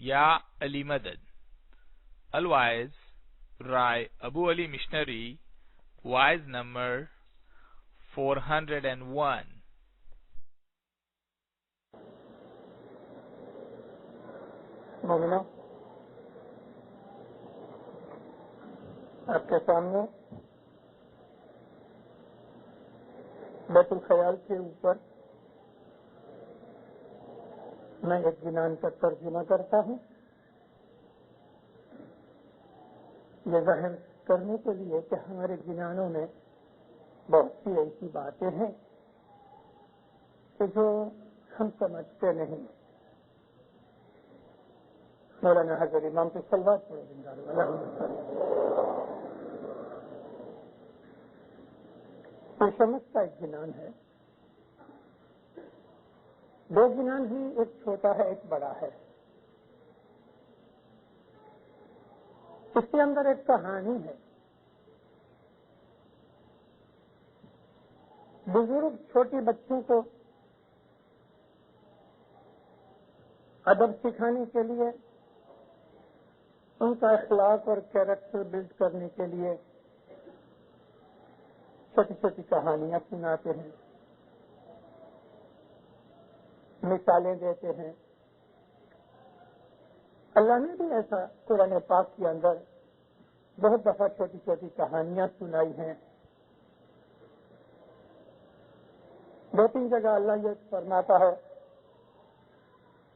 یا علی مدد. Otherwise, write Abu Ali Missionary, wise number 401. مومنہ، آپ کے سامنے بیت الخیال کے اوپر میں ایک جنان کا ترجمہ کرتا ہوں، یہ ظاہر کرنے کے لیے کہ ہمارے جنانوں میں بہت سی ایسی باتیں ہیں کہ جو ہم سمجھتے نہیں. مولانا حضرت امام کی صلوات پڑھو زندہ یہ شمس کا ایک جنان ہے. دو جنان ہی، ایک چھوٹا ہے ایک بڑا ہے. اس کے اندر ایک کہانی ہے. بزرگ چھوٹی بچوں کو ادب سکھانے کے لیے، ان کا اخلاق اور کیریکٹر بلڈ کرنے کے لیے چھوٹی چھوٹی کہانیاں سناتے ہیں، مثالیں دیتے ہیں. اللہ نے بھی ایسا قرآن پاک کے اندر بہت دفعہ چھوٹی چھوٹی کہانیاں سنائی ہیں. دو تین جگہ اللہ یہ فرماتا ہے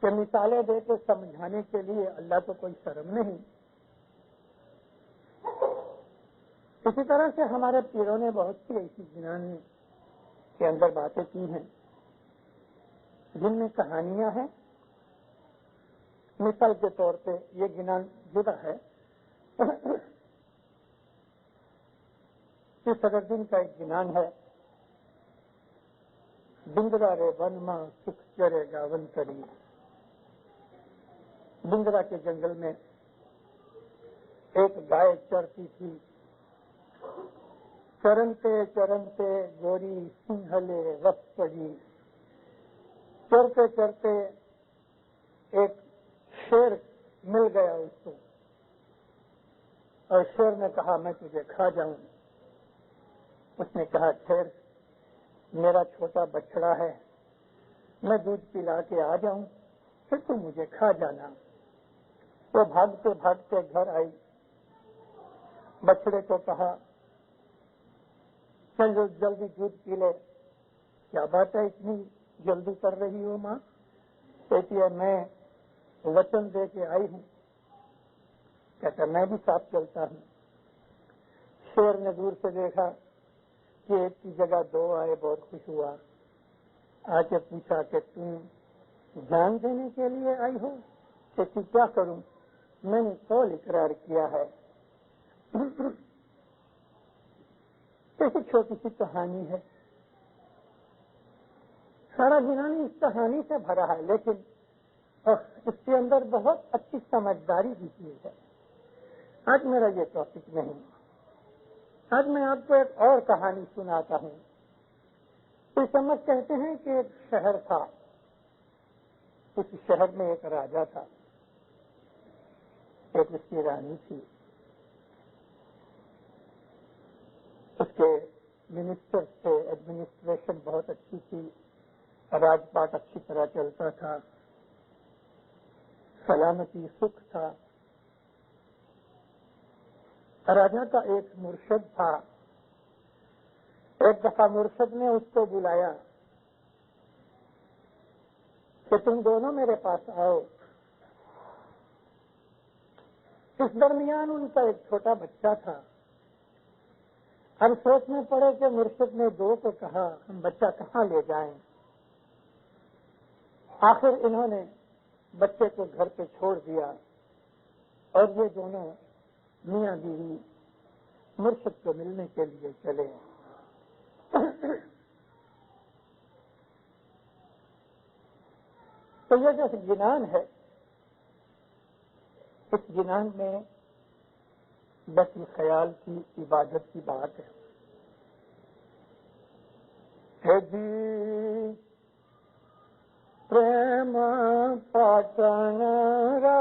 کہ مثالیں دے کے سمجھانے کے لیے اللہ کو کوئی شرم نہیں. اسی طرح سے ہمارے پیروں نے بہت سی ایسی جنان کے اندر باتیں کی ہیں جن میں کہانیاں ہیں. مثال کے طور پہ یہ جنان جدا ہے. صدر دن کا ایک جنان ہے، بندرا رے ون ماں سکھ چرے گا ون کری. بندرا کے جنگل میں ایک گائے چرتی تھی. چرنتے چرنتے گوری سنہلے وقت پڑی. چرتے چرتے ایک شیر مل گیا اس کو، اور شیر نے کہا میں تجھے کھا جاؤں. اس نے کہا ٹھہر، میرا چھوٹا بچڑا ہے، میں دودھ پلا کے آ جاؤں پھر تو مجھے کھا جانا. وہ بھاگتے بھاگتے گھر آئی. بچڑے کو کہا چل جلدی دودھ پی لے. کیا بات ہے اتنی جلدی کر رہی ہو ماں؟ کہتی ہے میں وچن دے کے آئی ہوں. کہتا میں بھی ساتھ چلتا ہوں. شیر نے دور سے دیکھا کہ ایک کی جگہ دو آئے، بہت خوش ہوا. آ کے پوچھا کہ تم جان دینے کے لیے آئی ہو؟ کہ کیا کروں، میں نے قول اقرار کیا ہے. ایسی چھوٹی سی کہانی ہے. سارا جنان اس کہانی سے بھرا ہے، لیکن اس کے اندر بہت اچھی سمجھداری کی چیز ہے. آج میرا یہ ٹاپک نہیں. آج میں آپ کو ایک اور کہانی سناتا ہوں. اس سمجھ کہتے ہیں کہ ایک شہر تھا. اس شہر میں ایک راجا تھا، ایک اس کی رانی تھی. اس کے منسٹر تھے، ایڈمنسٹریشن بہت اچھی تھی، راج پاٹ اچھی طرح چلتا تھا، سلامتی سکھ تھا. راجا کا ایک مرشد تھا. ایک دفعہ مرشد نے اس کو بلایا کہ تم دونوں میرے پاس آؤ. اس درمیان ان کا ایک چھوٹا بچہ تھا. ہم سوچنے پڑے کہ مرشد نے دو کو کہا ہم بچہ کہاں لے جائیں. آخر انہوں نے بچے کو گھر پہ چھوڑ دیا اور یہ دونوں میاں بیوی مرشد کو ملنے کے لیے چلے. تو یہ جو جنان ہے، اس جنان میں بیت الخیال کی عبادت کی بات ہے. پریم پاٹن را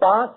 5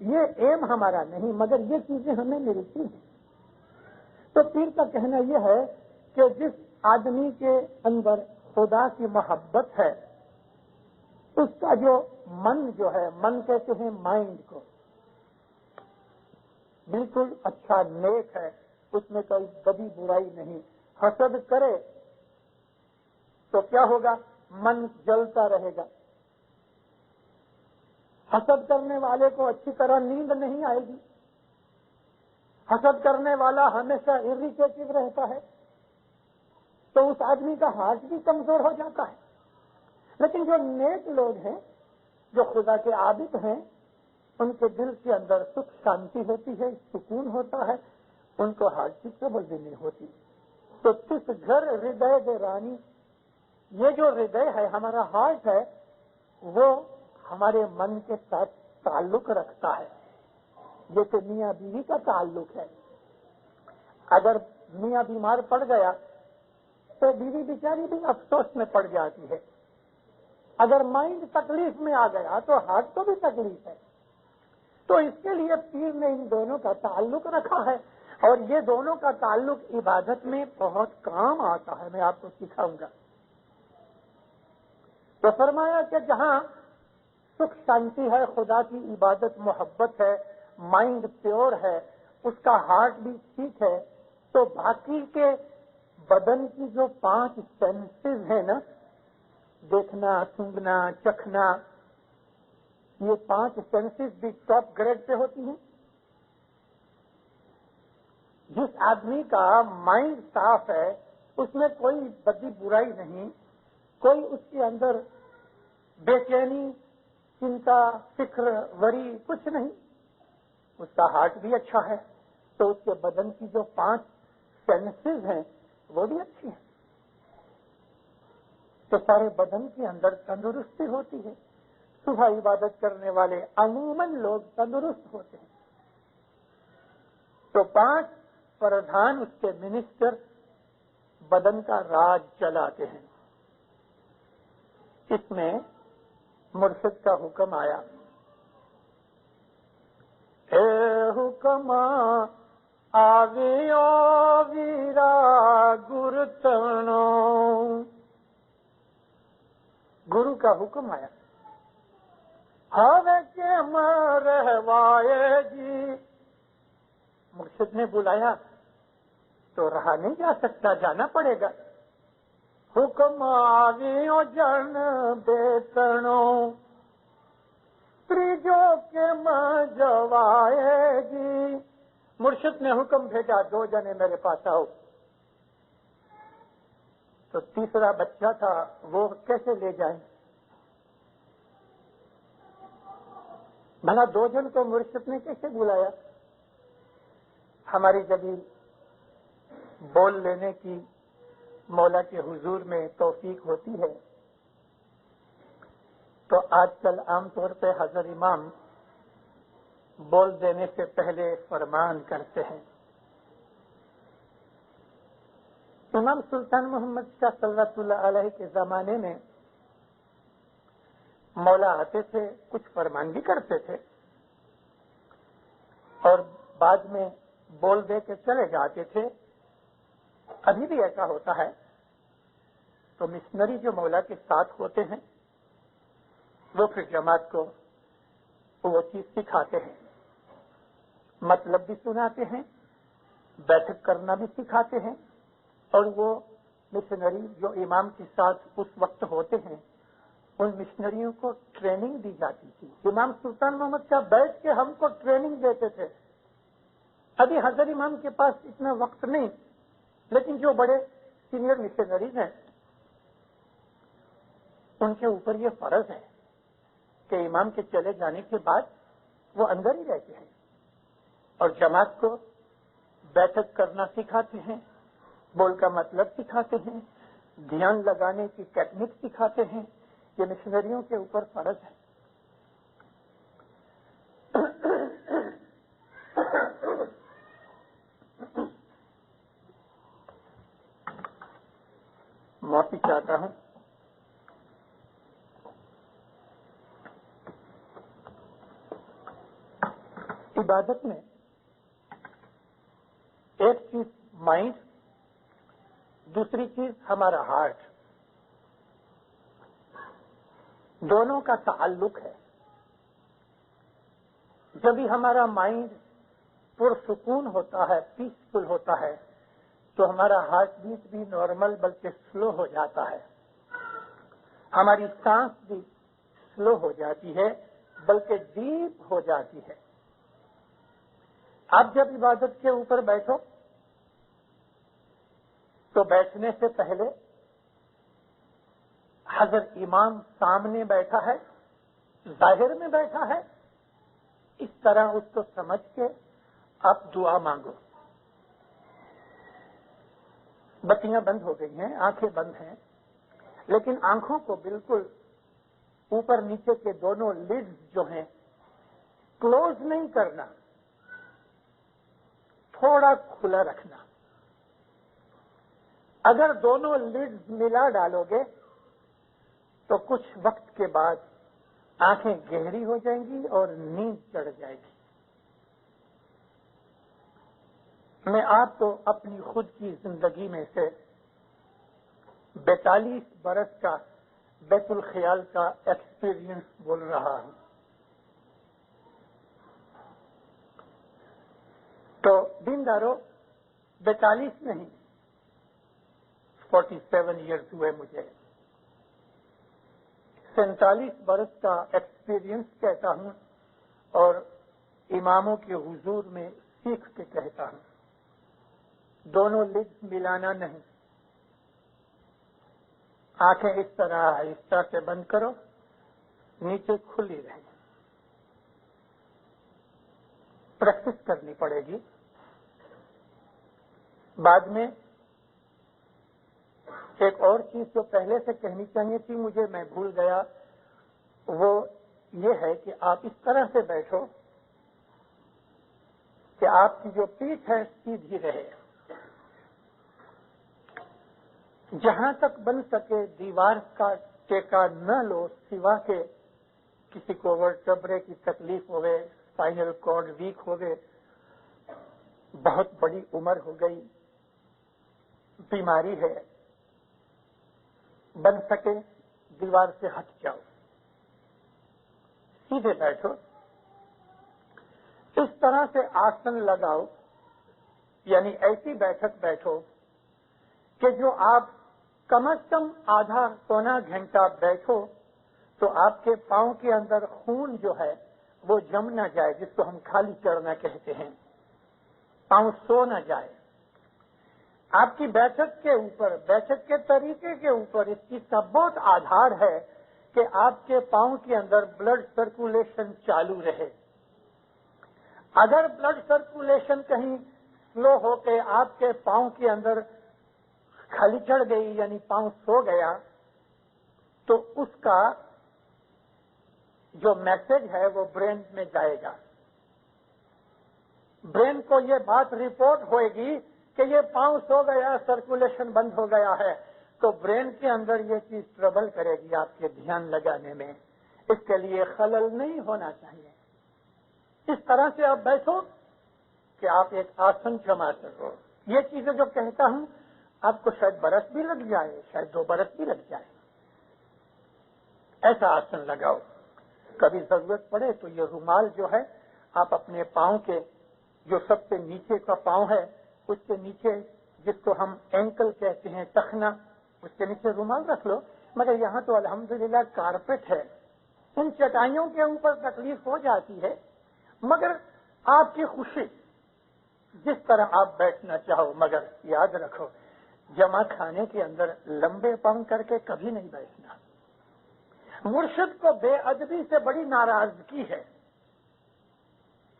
یہ ایم ہمارا نہیں، مگر یہ چیزیں ہمیں ملتی ہیں۔ تو پیر کا کہنا یہ ہے کہ جس آدمی کے اندر خدا کی محبت ہے، اس کا جو من ہے، من کہتے ہیں مائنڈ کو، بالکل اچھا نیک ہے، اس میں کوئی بدی برائی نہیں۔ حسد کرے تو کیا ہوگا؟ من جلتا رہے گا۔ حسد کرنے والے کو اچھی طرح نیند نہیں آئے گی۔ حسد کرنے والا ہمیشہ اریٹیٹڈ رہتا ہے، تو اس آدمی کا ہارٹ بھی کمزور ہو جاتا ہے۔ لیکن جو نیک لوگ ہیں، جو خدا کے عابد ہیں، ان کے دل کے اندر سکھ شانتی ہوتی ہے، سکون ہوتا ہے، ان کو ہارٹ کی ٹربل بھی نہیں ہوتی۔ تو کس گھر ہردے دے رانی، یہ جو ہردے ہے، ہمارا ہارٹ ہے، وہ ہمارے من کے ساتھ تعلق رکھتا ہے، جیسے میاں بیوی کا تعلق ہے۔ اگر میاں بیمار پڑ گیا تو بیوی بیچاری بھی افسوس میں پڑ جاتی ہے۔ اگر مائنڈ تکلیف میں آ گیا تو ہارٹ کو بھی تکلیف ہے۔ تو اس کے لیے پیر نے ان دونوں کا تعلق رکھا ہے، اور یہ دونوں کا تعلق عبادت میں بہت کام آتا ہے۔ میں آپ کو سکھاؤں گا۔ تو فرمایا کہ جہاں سکھ شانتی ہے، خدا کی عبادت محبت ہے، مائنڈ پیور ہے، اس کا ہارٹ بھی ٹھیک ہے، تو باقی کے بدن کی جو 5 سینسز ہیں نا، دیکھنا، سونگھنا، چکھنا، یہ 5 سینسز بھی ٹاپ گریڈ پہ ہوتی ہیں۔ جس آدمی کا مائنڈ صاف ہے، اس میں کوئی بدی برائی نہیں، کوئی اس کے اندر بے چینی، چنتا، فکر، وری کچھ نہیں، اس کا ہارٹ بھی اچھا ہے، تو اس کے بدن کی جو 5 سینسز ہیں وہ بھی اچھی ہیں، تو سارے بدن کے اندر تندرستی ہوتی ہے۔ صبح عبادت کرنے والے عموماً لوگ تندرست ہوتے ہیں۔ تو 5 پردھان اس کے منسٹر بدن کا راج چلاتے ہیں۔ اس میں مرشد کا حکم آیا، اے حکم آویو ویرا گرتنو، گرو کا حکم آیا، ہاوے کے مرہوائے جی۔ مرشد نے بلایا تو رہا نہیں جا سکتا، جانا پڑے گا۔ حکم آویو جن بیتنو، تریجو کے مجوائے جی۔ مرشد نے حکم بھیجا، 2 جنے میرے پاس آؤ۔ تو تیسرا بچہ تھا، وہ کیسے لے جائیں؟ بھلا 2 جن کو مرشد نے کیسے بلایا؟ ہماری جب بول لینے کی مولا کے حضور میں توفیق ہوتی ہے تو آج کل عام طور پہ حضرت امام بول دینے سے پہلے فرمان کرتے ہیں۔ امام سلطان محمد شاہ صلوات اللہ علیہ کے زمانے میں مولا آتے تھے، کچھ فرمان بھی کرتے تھے، اور بعد میں بول دے کے چلے جاتے تھے۔ ابھی بھی ایسا ہوتا ہے۔ تو مشنری جو مولا کے ساتھ ہوتے ہیں وہ پھر جماعت کو وہ چیز سکھاتے ہیں، مطلب بھی سناتے ہیں، بیٹھک کرنا بھی سکھاتے ہیں، اور وہ مشنری جو امام کے ساتھ اس وقت ہوتے ہیں ان مشنریوں کو ٹریننگ دی جاتی تھی۔ امام سلطان محمد شاہ بیٹھ کے ہم کو ٹریننگ دیتے تھے۔ ابھی حضرت امام کے پاس اتنا وقت نہیں، لیکن جو بڑے سینئر مشنریز ہیں ان کے اوپر یہ فرض ہے کہ امام کے چلے جانے کے بعد وہ اندر ہی رہتے ہیں اور جماعت کو بیٹھک کرنا سکھاتے ہیں، بول کا مطلب سکھاتے ہیں، دھیان لگانے کی ٹیکنیک سکھاتے ہیں۔ یہ مشنریوں کے اوپر فرض ہے۔ معافی چاہتا ہوں۔ عبادت میں ایک چیز مائنڈ، دوسری چیز ہمارا ہارٹ، دونوں کا تعلق ہے. جب بھی ہمارا مائنڈ پرسکون ہوتا ہے، پیسفل ہوتا ہے، تو ہمارا ہارٹ بیٹ بھی نارمل بلکہ سلو ہو جاتا ہے. ہماری سانس بھی سلو ہو جاتی ہے بلکہ ڈیپ ہو جاتی ہے. آپ جب عبادت کے اوپر بیٹھو تو بیٹھنے سے پہلے حضرت امام سامنے بیٹھا ہے، ظاہر میں بیٹھا ہے، اس طرح اس کو سمجھ کے آپ دعا مانگو. بتیاں بند ہو گئی ہیں، آنکھیں بند ہیں، لیکن آنکھوں کو بالکل اوپر نیچے کے دونوں لیڈز جو ہیں کلوز نہیں کرنا، تھوڑا کھلا رکھنا. اگر دونوں لیڈز ملا ڈالو گے تو کچھ وقت کے بعد آنکھیں گہری ہو جائیں گی اور نیند چڑھ جائے گی. میں آپ کو اپنی خود کی زندگی میں سے 42 برس کا بیت الخیال کا ایکسپیرینس بول رہا ہوں. تو دیندارو 42 نہیں 47 ایئرز ہوئے مجھے. 47 برس کا ایکسپیرینس کہتا ہوں اور اماموں کے حضور میں سیکھ کے کہتا ہوں. دونوں لبس ملانا نہیں. آنکھیں اس طرح آہستہ سے بند کرو، نیچے کھلی رہے. پریکٹس کرنی پڑے گی. بعد میں ایک اور چیز جو پہلے سے کہنی چاہیے تھی مجھے، میں بھول گیا، وہ یہ ہے کہ آپ اس طرح سے بیٹھو کہ آپ کی جو پیٹھ ہے سیدھی رہے. جہاں تک بن سکے دیوار کا ٹیکا نہ لو، سوا کہ کسی کو ورٹبرے کی تکلیف ہوئے، اسپائنل کارڈ ویک ہو گئے، بہت بڑی عمر ہو گئی، بیماری ہے، بن سکے دیوار سے ہٹ جاؤ، سیدھے بیٹھو. اس طرح سے آسن لگاؤ، یعنی ایسی بیٹھک بیٹھو کہ جو آپ کم از کم آدھا پونا گھنٹہ بیٹھو تو آپ کے پاؤں کے اندر خون جو ہے وہ جم نہ جائے، جس کو ہم خالی چڑھنا کہتے ہیں. پاؤں سو نہ جائے. آپ کی بیٹھک کے اوپر، بیٹھک کے طریقے کے اوپر اس چیز کا بہت آدھار ہے کہ آپ کے پاؤں کے اندر بلڈ سرکولیشن چالو رہے. اگر بلڈ سرکولیشن کہیں سلو ہو کے آپ کے پاؤں کے اندر کھلی چڑھ گئی، یعنی پاؤں سو گیا، تو اس کا جو میسج ہے وہ برین میں جائے گا. برین کو یہ بات رپورٹ ہوئے گی کہ یہ پاؤں سو گیا، سرکولیشن بند ہو گیا ہے، تو برین کے اندر یہ چیز ٹربل کرے گی آپ کے دھیان لگانے میں. اس کے لیے خلل نہیں ہونا چاہیے. اس طرح سے آپ بیٹھو کہ آپ ایک آسن جمع کرو. یہ چیزیں جو کہتا ہوں آپ کو شاید برس بھی لگ جائے، شاید 2 برس بھی لگ جائے. ایسا آسن لگاؤ. کبھی ضرورت پڑے تو یہ رومال جو ہے آپ اپنے پاؤں کے جو سب سے نیچے کا پاؤں ہے اس کے نیچے، جس کو ہم اینکل کہتے ہیں، ٹخنا، اس کے نیچے رومال رکھ لو. مگر یہاں تو الحمدللہ کارپیٹ ہے، ان چٹائیوں کے اوپر تکلیف ہو جاتی ہے. مگر آپ کی خوشی، جس طرح آپ بیٹھنا چاہو. مگر یاد رکھو جمع کھانے کے اندر لمبے پاؤں کر کے کبھی نہیں بیٹھنا. مرشد کو بے ادبی سے بڑی ناراضگی ہے.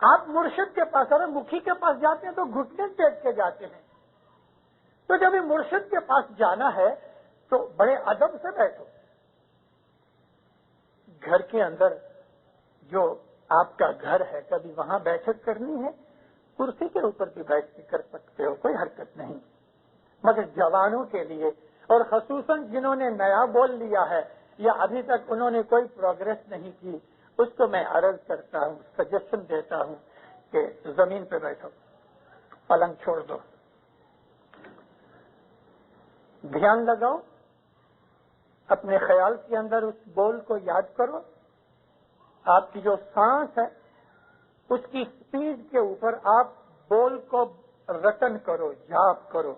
آپ مرشد کے پاس، اگر مکھی کے پاس جاتے ہیں تو گھٹنے ٹیک کے جاتے ہیں. تو جب مرشد کے پاس جانا ہے تو بڑے ادب سے بیٹھو. گھر کے اندر جو آپ کا گھر ہے، کبھی وہاں بیٹھک کرنی ہے، کرسی کے اوپر بھی بیٹھ کے کر سکتے ہو، کوئی حرکت نہیں. مگر جوانوں کے لیے، اور خصوصاً جنہوں نے نیا بول لیا ہے یا ابھی تک انہوں نے کوئی پروگرس نہیں کی، اس کو میں عرض کرتا ہوں، سجیشن دیتا ہوں کہ زمین پہ بیٹھو، پلنگ چھوڑ دو، دھیان لگاؤ، اپنے خیال کے اندر اس بول کو یاد کرو، آپ کی جو سانس ہے اس کی سپیڈ کے اوپر آپ بول کو رٹن کرو، جاپ کرو،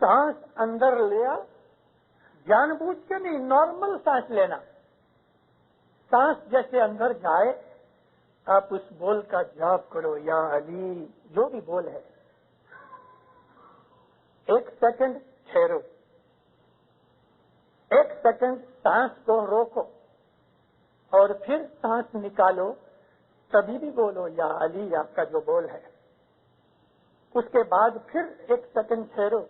سانس اندر لیا، جان بوجھ کے نہیں، نارمل سانس لینا، سانس جیسے اندر جائے آپ اس بول کا جاپ کرو، یا علی، جو بھی بول ہے، 1 سیکنڈ ٹھہرو، 1 سیکنڈ سانس کو روکو اور پھر سانس نکالو، تبھی بھی بولو یا علی، آپ کا جو بول ہے۔ اس کے بعد پھر 1 سیکنڈ ٹھہرو،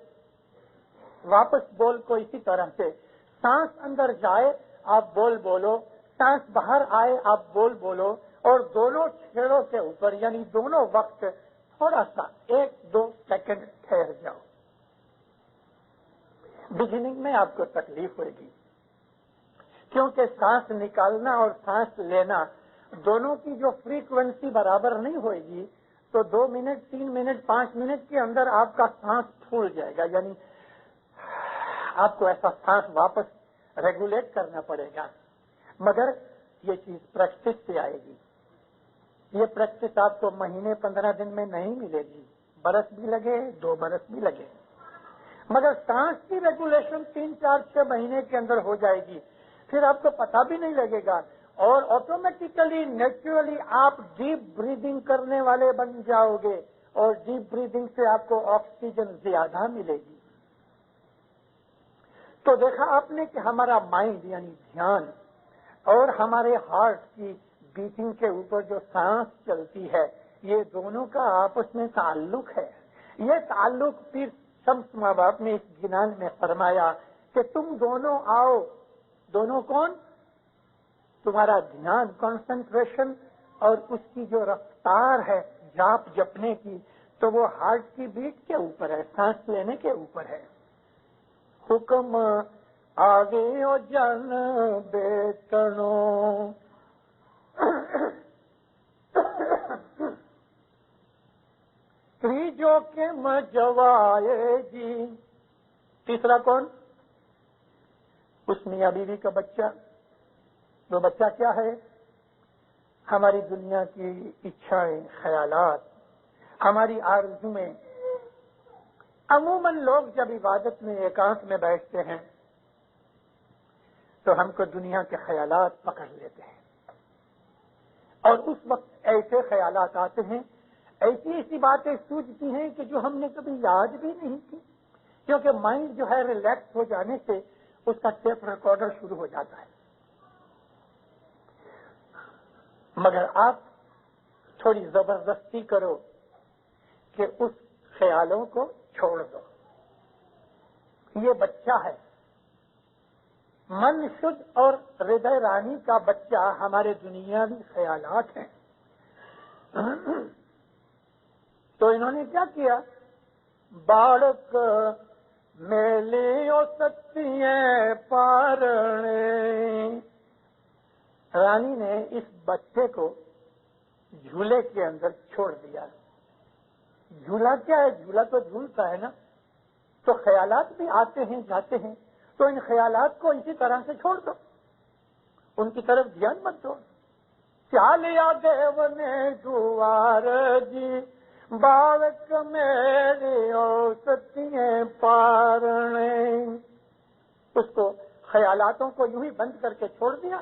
واپس بول کو اسی طرح سے، سانس اندر جائے آپ بول بولو، سانس باہر آئے آپ بول بولو، اور دونوں چھیڑوں کے اوپر یعنی دونوں وقت تھوڑا سا 1-2 سیکنڈ ٹھہر جاؤ۔ بگننگ میں آپ کو تکلیف ہوئے گی، کیونکہ سانس نکالنا اور سانس لینا دونوں کی جو فریکوینسی برابر نہیں ہوئے گی، تو 2 منٹ، 3 منٹ، 5 منٹ کے اندر آپ کا سانس پھول جائے گا، یعنی آپ کو ایسا سانس واپس ریگولیٹ کرنا پڑے گا۔ مگر یہ چیز پریکٹس سے آئے گی، یہ پریکٹس آپ کو مہینے 15 دن میں نہیں ملے گی، برس بھی لگے، 2 برس بھی لگے، مگر سانس کی ریگولیشن 3، 4، 6 مہینے کے اندر ہو جائے گی، پھر آپ کو پتہ بھی نہیں لگے گا، اور آٹومیٹیکلی نیچرلی آپ ڈیپ بریدنگ کرنے والے بن جاؤ گے، اور ڈیپ بریدنگ سے آپ کو آکسیجن زیادہ ملے گی۔ تو دیکھا آپ نے کہ ہمارا مائنڈ یعنی دھیان اور ہمارے ہارٹ کی بیٹنگ کے اوپر جو سانس چلتی ہے، یہ دونوں کا آپس میں تعلق ہے۔ یہ تعلق پھر شمس ماں باپ نے اس جنان میں فرمایا کہ تم دونوں آؤ، دونوں کون؟ تمہارا دھیان، کنسنٹریشن، اور اس کی جو رفتار ہے جاپ جپنے کی، تو وہ ہارٹ کی بیٹ کے اوپر ہے، سانس لینے کے اوپر ہے۔ حکم آگے او جان بیٹنو، تریجو کے مجوائے جی۔ تیسرا کون؟ اس میاں بیوی کا بچہ۔ وہ بچہ کیا ہے؟ ہماری دنیا کی اچھائیں، خیالات، ہماری آرزویں۔ عموماً لوگ جب عبادت میں ایکانت میں بیٹھتے ہیں تو ہم کو دنیا کے خیالات پکڑ لیتے ہیں، اور اس وقت ایسے خیالات آتے ہیں، ایسی ایسی باتیں سوچتی ہیں کہ جو ہم نے کبھی یاد بھی نہیں کی، کیونکہ مائنڈ جو ہے ریلیکس ہو جانے سے اس کا ٹیپ ریکارڈر شروع ہو جاتا ہے۔ مگر آپ تھوڑی زبردستی کرو کہ اس خیالوں کو چھوڑ دو۔ یہ بچہ ہے، من شد اور ہردے رانی کا بچہ ہمارے دنیاوی خیالات ہیں۔ تو انہوں نے کیا کیا؟ بالک میلے او ستیے پارنے، رانی نے اس بچے کو جھولے کے اندر چھوڑ دیا۔ جھولا کیا ہے؟ جھولا تو جھولتا ہے نا، تو خیالات بھی آتے ہیں جاتے ہیں، تو ان خیالات کو اسی طرح سے چھوڑ دو، ان کی طرف دھیان مت دو۔ چالیا دیو نے دوار جی، بالک میرے او ستیے پارنے، اس کو خیالاتوں کو یوں ہی بند کر کے چھوڑ دیا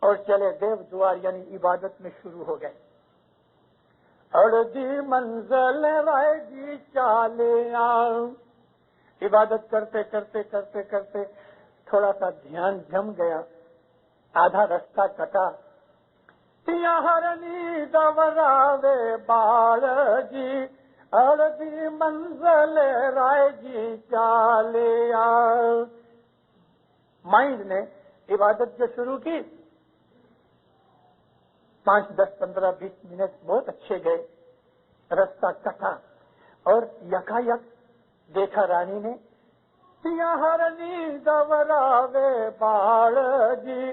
اور چلے دیو دوار یعنی عبادت میں شروع ہو گئے۔ اڑدی منزل رائے جی چالے آؤ، عبادت کرتے کرتے کرتے کرتے تھوڑا سا دھیان جم گیا، آدھا رستہ کٹا، تیا ہرنی دوراوے بال جی، اڑدی منزل رائے جی چالے آؤ۔ مائنڈ نے عبادت جو شروع کی، 5، 10، 15، 20 منٹ بہت اچھے گئے، رستہ کٹا اور یکایک دیکھا رانی نے، سیا ہرنی دوراوے بال جی،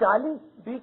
40-20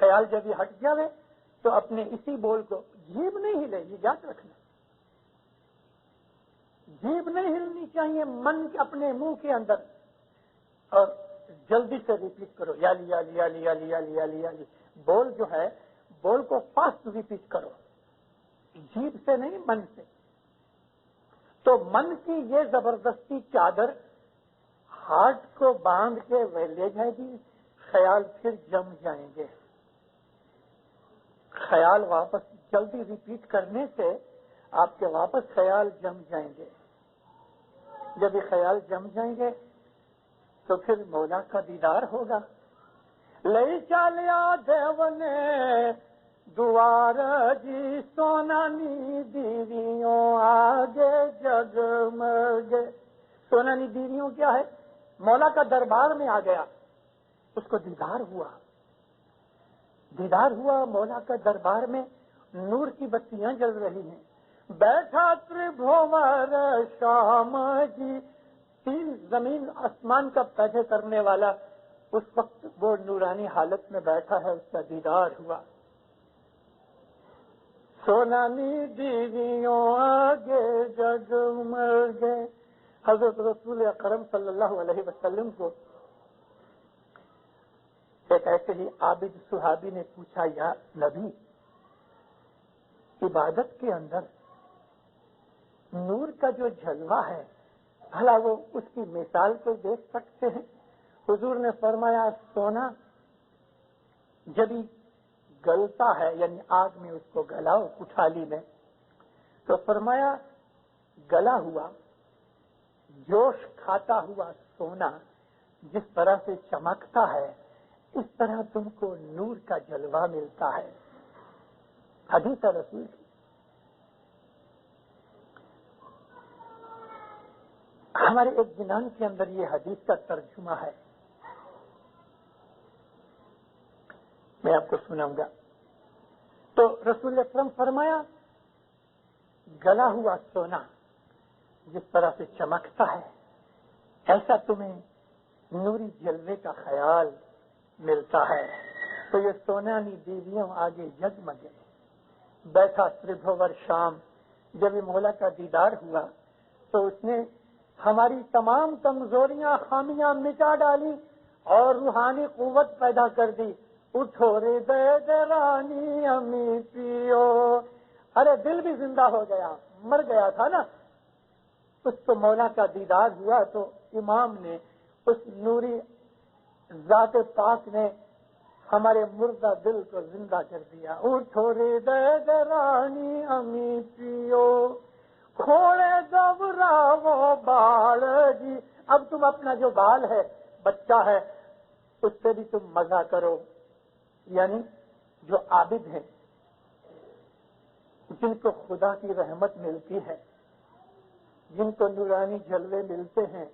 خیال جب یہ ہٹ جاوے تو اپنے اسی بول کو جیب نہیں ہلے، یہ یاد رکھنا، جیب نہیں ہلنی چاہیے، من کے اپنے منہ کے اندر، اور جلدی سے ریپیٹ کرو، یا لی یا لی یا لی یا لی یا لی یا لی یا لی، بول جو ہے بول کو فاسٹ ریپیٹ کرو، جیب سے نہیں، من سے۔ تو من کی یہ زبردستی چادر ہارٹ کو باندھ کے وہ لے جائے گی، خیال پھر جم جائیں گے، خیال واپس جلدی ریپیٹ کرنے سے آپ کے واپس خیال جم جائیں گے، جب یہ خیال جم جائیں گے تو پھر مولا کا دیدار ہوگا۔ لئی چالیا دیو نے دوار جی سونانی دیویوں آگے جگمگے، سونانی دیویوں کیا ہے؟ مولا کا دربار میں آ گیا، اس کو دیدار ہوا، دیدار ہوا مولا کا دربار میں، نور کی بتیاں جل رہی ہیں، بیٹھا تربھور شام جی، تین زمین آسمان کا پیدا کرنے والا اس وقت وہ نورانی حالت میں بیٹھا ہے، اس کا دیدار ہوا۔ سونانی دیویوں آگے جگمگے، حضرت رسول اکرم صلی اللہ علیہ وسلم کو ایک ایسے ہی عابد صحابی نے پوچھا، یا نبی، عبادت کے اندر نور کا جو جلوہ ہے بھلا وہ اس کی مثال کو دیکھ سکتے ہیں؟ حضور نے فرمایا، سونا جب گلتا ہے، یعنی آگ میں اس کو گلاؤ کٹھالی میں، تو فرمایا گلا ہوا جوش کھاتا ہوا سونا جس طرح سے چمکتا ہے، اس طرح تم کو نور کا جلوہ ملتا ہے۔ حدیث رسول کی۔ ہمارے ایک جنان کے اندر یہ حدیث کا ترجمہ ہے، میں آپ کو سناؤں گا۔ تو رسول اکرم فرمایا، گلا ہوا سونا جس طرح سے چمکتا ہے، ایسا تمہیں نوری جلوے کا خیال ملتا ہے۔ تو یہ سونانی دیویوں آگے جگمگے، بیٹھا تربھور شام، جب یہ مولا کا دیدار ہوا تو اس نے ہماری تمام کمزوریاں خامیاں مٹا ڈالی اور روحانی قوت پیدا کر دی۔ اٹھو رے دے رانی امی پیو، ارے دل بھی زندہ ہو گیا، مر گیا تھا نا، اس کو مولا کا دیدار ہوا تو امام نے، اس نوری ذات پاک نے ہمارے مردہ دل کو زندہ کر دیا۔ اٹھو رے دے رانی امی پیو، کھوڑے گورا وہ بال جی، اب تم اپنا جو بال ہے، بچہ ہے، اس سے بھی تم مزہ کرو۔ یعنی جو عابد ہیں، جن کو خدا کی رحمت ملتی ہے، جن کو نورانی جلوے ملتے ہیں،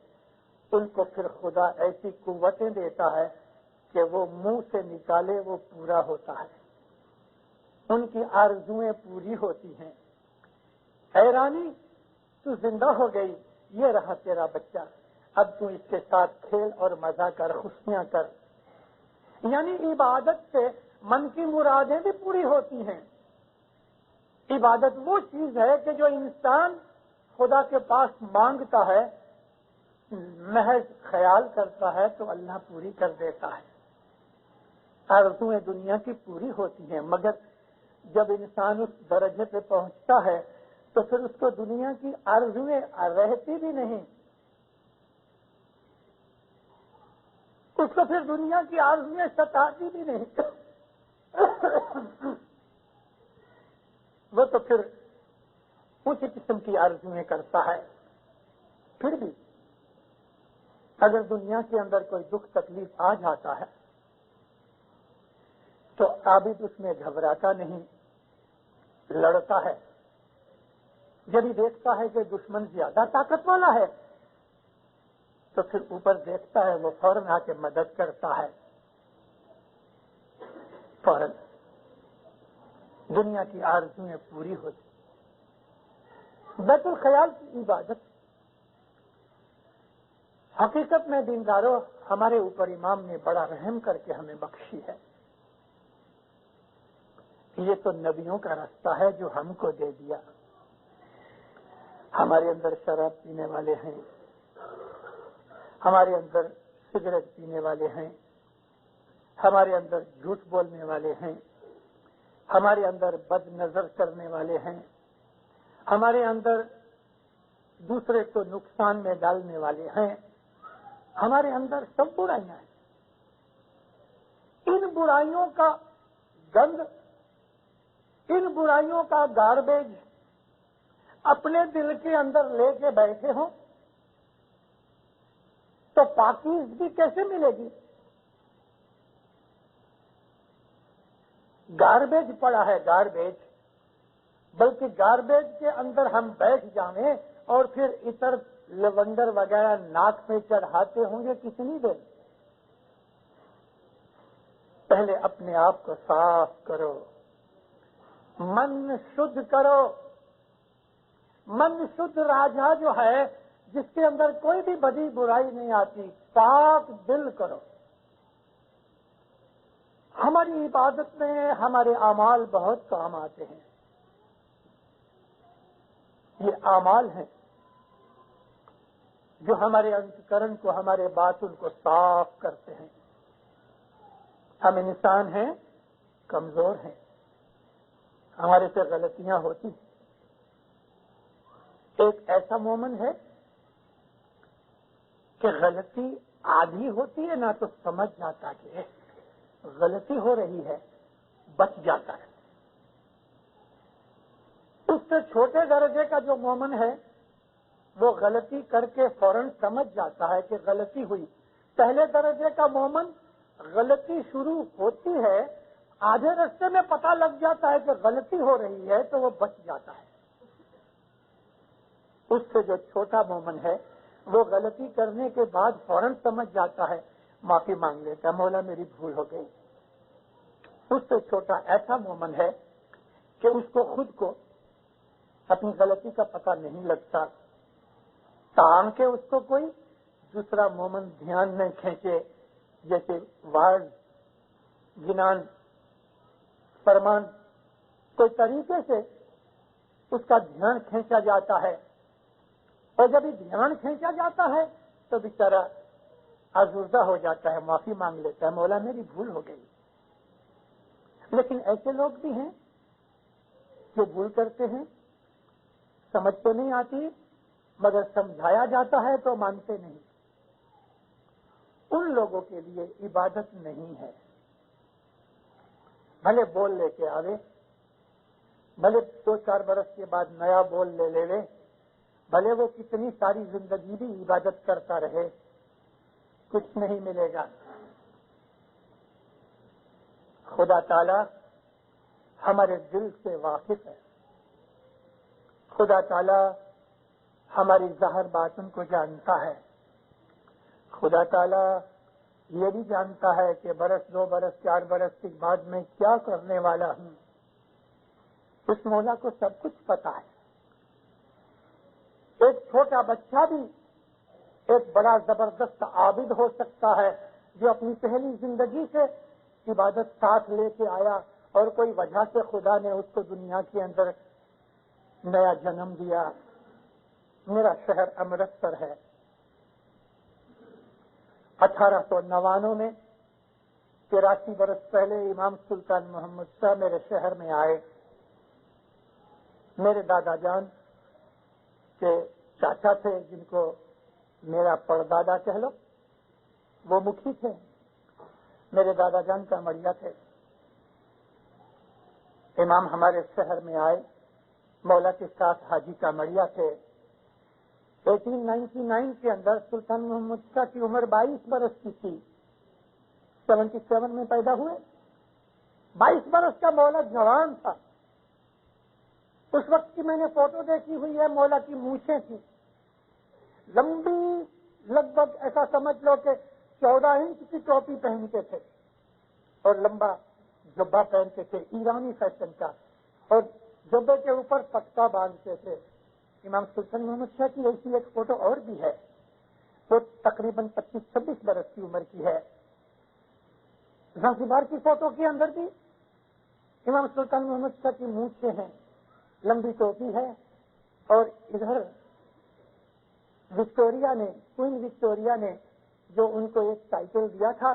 ان کو پھر خدا ایسی قوتیں دیتا ہے کہ وہ منہ سے نکالے وہ پورا ہوتا ہے، ان کی آرزویں پوری ہوتی ہیں۔ اے رانی، تو زندہ ہو گئی، یہ رہا تیرا بچہ، اب تو اس کے ساتھ کھیل اور مزہ کر، خوشیاں کر۔ یعنی عبادت سے من کی مرادیں بھی پوری ہوتی ہیں۔ عبادت وہ چیز ہے کہ جو انسان خدا کے پاس مانگتا ہے، محض خیال کرتا ہے تو اللہ پوری کر دیتا ہے۔ آرزویں دنیا کی پوری ہوتی ہیں، مگر جب انسان اس درجے پہ پہنچتا ہے تو پھر اس کو دنیا کی آرزویں رہتی بھی نہیں، اس کو پھر دنیا کی آرزویں ستاتی بھی نہیں، وہ تو پھر اونچی قسم کی آرزویں کرتا ہے۔ پھر بھی اگر دنیا کے اندر کوئی دکھ تکلیف آ جاتا ہے تو عابد اس میں گھبراتا نہیں، لڑتا ہے۔ جب ہی دیکھتا ہے کہ دشمن زیادہ طاقت والا ہے تو پھر اوپر دیکھتا ہے، وہ فوراً آ کے مدد کرتا ہے، فوراً دنیا کی آرزویں پوری ہوتی۔ بیت الخیال کی عبادت حقیقت میں دینداروں ہمارے اوپر امام نے بڑا رحم کر کے ہمیں بخشی ہے۔ یہ تو نبیوں کا راستہ ہے جو ہم کو دے دیا. ہمارے اندر شراب پینے والے ہیں, ہمارے اندر سگریٹ پینے والے ہیں, ہمارے اندر جھوٹ بولنے والے ہیں, ہمارے اندر بد نظر کرنے والے ہیں, ہمارے اندر دوسرے کو نقصان میں ڈالنے والے ہیں, ہمارے اندر سب برائیاں ہیں. ان برائیوں کا گند, ان برائیوں کا گاربیج اپنے دل کے اندر لے کے بیٹھے ہوں تو پاکیزگی کیسے ملے گی؟ گاربیج پڑا ہے, گاربیج, بلکہ گاربیج کے اندر ہم بیٹھ جائیں اور پھر عطر لیونڈر وغیرہ ناک میں چڑھاتے ہوں گے کتنی دیر؟ پہلے اپنے آپ کو صاف کرو, من شدھ کرو. من شدھ راجا جو ہے جس کے اندر کوئی بھی بدی برائی نہیں آتی, پاک دل کرو. ہماری عبادت میں ہمارے اعمال بہت کام آتے ہیں. یہ اعمال ہیں جو ہمارے انتکرن کو, ہمارے باطن کو صاف کرتے ہیں. ہم انسان ہیں, کمزور ہیں, ہمارے سے غلطیاں ہوتی ہیں. ایک ایسا مومن ہے کہ غلطی آدھی ہوتی ہے, نہ تو سمجھ جاتا کہ غلطی ہو رہی ہے, بچ جاتا ہے. اس سے چھوٹے درجے کا جو مومن ہے وہ غلطی کر کے فوراً سمجھ جاتا ہے کہ غلطی ہوئی. پہلے درجے کا مومن غلطی شروع ہوتی ہے, آدھے راستے میں پتہ لگ جاتا ہے کہ غلطی ہو رہی ہے تو وہ بچ جاتا ہے. اس سے جو چھوٹا مومن ہے وہ غلطی کرنے کے بعد فوراً سمجھ جاتا ہے, معافی مانگ لیتا ہے, مولا میری بھول ہو گئی. اس سے چھوٹا ایسا مومن ہے کہ اس کو خود کو اپنی غلطی کا پتہ نہیں لگتا, تاکہ اس کو کوئی دوسرا مومن دھیان میں کھینچے, جیسے وعظ, جنان, فرمان, کوئی طریقے سے اس کا دھیان کھینچا جاتا ہے. اور جب یہ دھیان کھینچا جاتا ہے تو بیچارہ آزردہ ہو جاتا ہے, معافی مانگ لیتا ہے, مولا میری بھول ہو گئی. لیکن ایسے لوگ بھی ہیں جو بھول کرتے ہیں, سمجھ تو نہیں آتی, مگر سمجھایا جاتا ہے تو مانتے نہیں. ان لوگوں کے لیے عبادت نہیں ہے. بھلے بول لے کے آوے, بھلے 2-4 برس کے بعد نیا بول لے لے, بھلے وہ کتنی ساری زندگی بھی عبادت کرتا رہے, کچھ نہیں ملے گا. خدا تعالی ہمارے دل سے واقف ہے. خدا تعالی ہماری ظاہر باطن کو جانتا ہے. خدا تعالی یہ بھی جانتا ہے کہ برس 2 برس 4 برس کے بعد میں کیا کرنے والا ہوں. اس مولا کو سب کچھ پتا ہے. ایک چھوٹا بچہ بھی ایک بڑا زبردست عابد ہو سکتا ہے جو اپنی پہلی زندگی سے عبادت ساتھ لے کے آیا اور کوئی وجہ سے خدا نے اس کو دنیا کے اندر نیا جنم دیا. میرا شہر امرتسر ہے. 1899 میں 83 برس پہلے امام سلطان محمد شاہ میرے شہر میں آئے. میرے دادا جان کے چاچا تھے جن کو میرا پردادا کہہ لو, وہ مکھی تھے. میرے دادا جان کا مڑیا تھے. امام ہمارے شہر میں آئے, مولا کے ساتھ حاجی کا مڑیا تھے. 1899 کے اندر سلطان محمد شاہ کی عمر 22 برس کی تھی. 77 میں پیدا ہوئے. 22 برس کا مولا جوان تھا. اس وقت کی میں نے فوٹو دیکھی ہوئی ہے, مولا کی مونچھیں تھیں لمبی, لگ بھگ ایسا سمجھ لو کہ 14 انچ کی ٹوپی پہنتے تھے اور لمبا جبہ پہنتے تھے ایرانی فیشن کا, اور جبے کے اوپر پٹکا باندھتے تھے. امام سلطان محمد شاہ کی ایسی ایک فوٹو اور بھی ہے, وہ تقریباً 25-26 برس کی عمر کی ہے. زنزبار کی فوٹو کے اندر بھی امام سلطان محمد شاہ کی مونچھیں ہیں، لمبی ٹوپی ہے، اور ادھر وکٹوریا نے، کوئن وکٹوریا نے جو ان کو ایک ٹائٹل دیا تھا،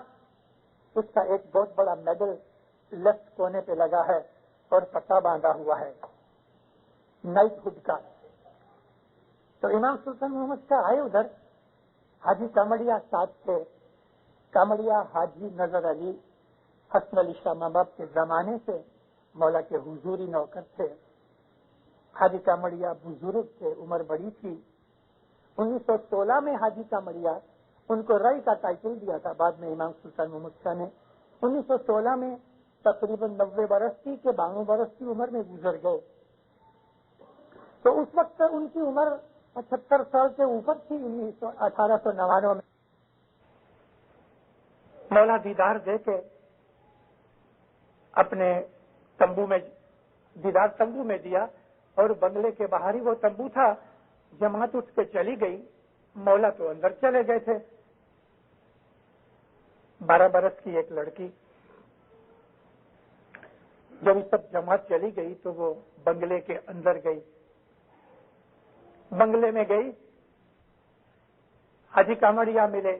اس کا ایک بہت بڑا میڈل لیفٹ کونے پہ لگا ہے اور پٹا باندھا ہوا ہے نائٹ ہوڈ کا۔ تو امام سلطان محمد شاہ آئے ادھر، حاجی کامڑیا ساتھ تھے۔ کامڑیا حاجی نظر علی حسن علی شاہ ماباب کے زمانے سے مولا کے حضوری نوکر تھے۔ حاجی کامڑیا بزرگ تھے، عمر بڑی تھی۔ 1916 میں حاجی کامڑیا ان کو رئی کا ٹائٹل دیا تھا، بعد میں امام سلطان محمد شاہ نے 1916 میں تقریباً 90 برس کی کہ 92 برس کی عمر میں گزر گئے۔ تو اس وقت ان کی عمر 75 سال سے اوپر تھی۔ 1899 میں مولا دیدار دے کے اپنے تمبو میں دیدار تمبو میں دیا، اور بنگلے کے باہر ہی وہ تمبو تھا۔ جماعت اٹھ کے چلی گئی، مولا تو اندر چلے گئے تھے۔ 12 برس کی ایک لڑکی، جب یہ سب جماعت چلی گئی تو وہ بنگلے کے اندر گئی۔ بنگلے میں گئی، حاجی کامڑیا ملے،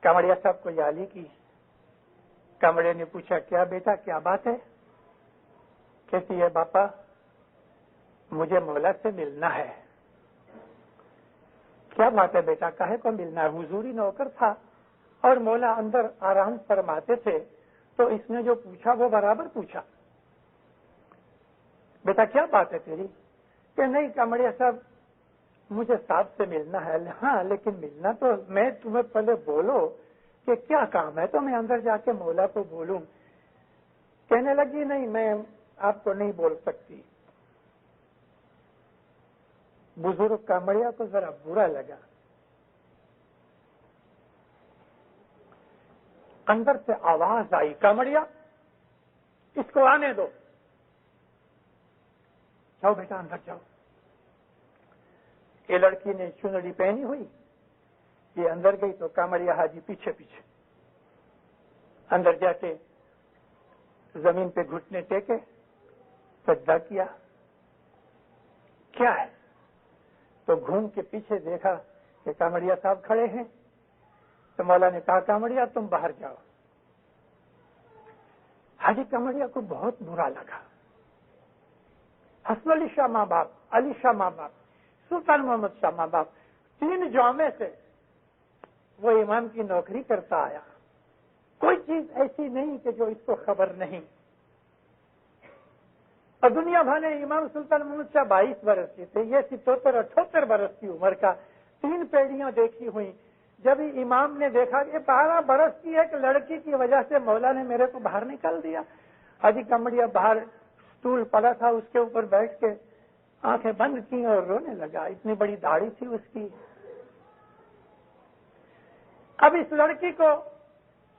کامڑیا صاحب کو یالی کی۔ کامڑیا نے پوچھا، کیا بیٹا کیا بات ہے؟ کہتی ہے، باپا مجھے مولا سے ملنا ہے۔ کیا بات ہے بیٹا، کاہے کو ملنا ہے؟ حضوری نوکر تھا اور مولا اندر آرام فرماتے تھے، تو اس نے جو پوچھا وہ برابر پوچھا۔ بیٹا کیا بات ہے تیری؟ کہ نہیں کامڑیا صاحب مجھے صاحب سے ملنا ہے۔ ہاں لیکن ملنا تو میں تمہیں پہلے بولو کہ کیا کام ہے تو میں اندر جا کے مولا کو بولوں۔ کہنے لگی، نہیں میں آپ کو نہیں بول سکتی۔ بزرگ کامڑیا کو ذرا برا لگا، اندر سے آواز آئی، کامڑیا اس کو آنے دو، جاؤ بیٹا اندر جاؤ۔ یہ لڑکی نے چنڑی پہنی ہوئی، یہ اندر گئی تو کامڑیا حاجی پیچھے پیچھے اندر جا کے زمین پہ گھٹنے ٹیکے، سجدہ کیا۔ کیا ہے؟ تو گھوم کے پیچھے دیکھا کہ کامڑیا صاحب کھڑے ہیں۔ تو مولا نے کہا، کامڑیا تم باہر جاؤ۔ حاجی کامڑیا کو بہت برا لگا۔ حسن علی شاہ ماں باپ، علی شاہ ماں باپ، سلطان محمد شاہ ماں باپ، 3 جامع سے وہ امام کی نوکری کرتا آیا، کوئی چیز ایسی نہیں کہ جو اس کو خبر نہیں۔ اور دنیا بھر نے امام سلطان محمد شاہ 22 برس کے تھے، یہ 77-78 برس کی عمر کا، 3 پیڑیاں دیکھی ہوئی۔ جب امام نے دیکھا کہ 12 برس کی ایک لڑکی کی وجہ سے مولا نے میرے کو باہر نکال دیا، حاجی کامڑیا باہر اسٹول پڑا تھا، اس کے اوپر بیٹھ کے آنکھیں بند کی اور رونے لگا۔ اتنی بڑی داڑھی تھی اس کی۔ اب اس لڑکی کو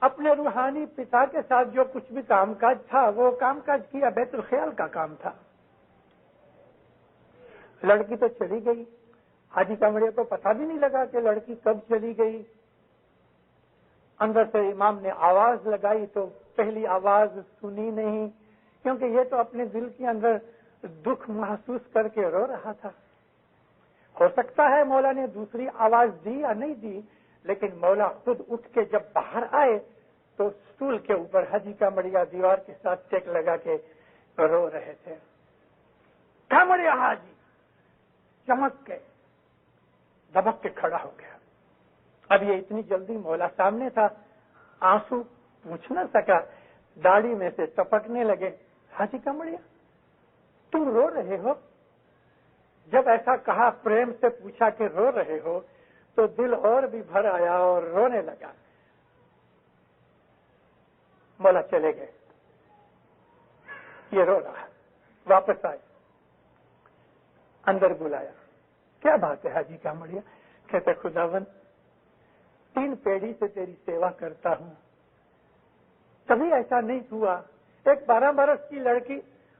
اپنے روحانی پتا کے ساتھ جو کچھ بھی کام کاج تھا وہ کام کاج کیا، بیت الخیال کا کام تھا۔ لڑکی تو چلی گئی، حاجی کامڑیا کو پتہ بھی نہیں لگا کہ لڑکی کب چلی گئی۔ اندر سے امام نے آواز لگائی تو پہلی آواز سنی نہیں، کیونکہ یہ تو اپنے دل کے اندر دکھ محسوس کر کے رو رہا تھا۔ ہو سکتا ہے مولا نے دوسری آواز دی یا نہیں دی، لیکن مولا خود اٹھ کے جب باہر آئے تو اسٹول کے اوپر حاجی کامڑیا دیوار کے ساتھ ٹیک لگا کے رو رہے تھے۔ کامڑیا حاجی چمک کے دبک کے کھڑا ہو گیا۔ اب یہ اتنی جلدی مولا سامنے تھا، آنسو پوچھ نہ سکا، داڑھی میں سے ٹپکنے لگے۔ حاجی کامڑیا تم رو رہے ہو؟ جب ایسا کہا، پریم سے پوچھا کہ رو رہے ہو، تو دل اور بھی بھر آیا اور رونے لگا۔ مولا چلے گئے، یہ رو رہا، واپس آئے، اندر بلایا، کیا بات ہے حاجی کامڑیا؟ کہتے خداوند 3 پیڑھی سے تیری سیوا کرتا ہوں، کبھی ایسا نہیں ہوا ایک 12 برس کی لڑکی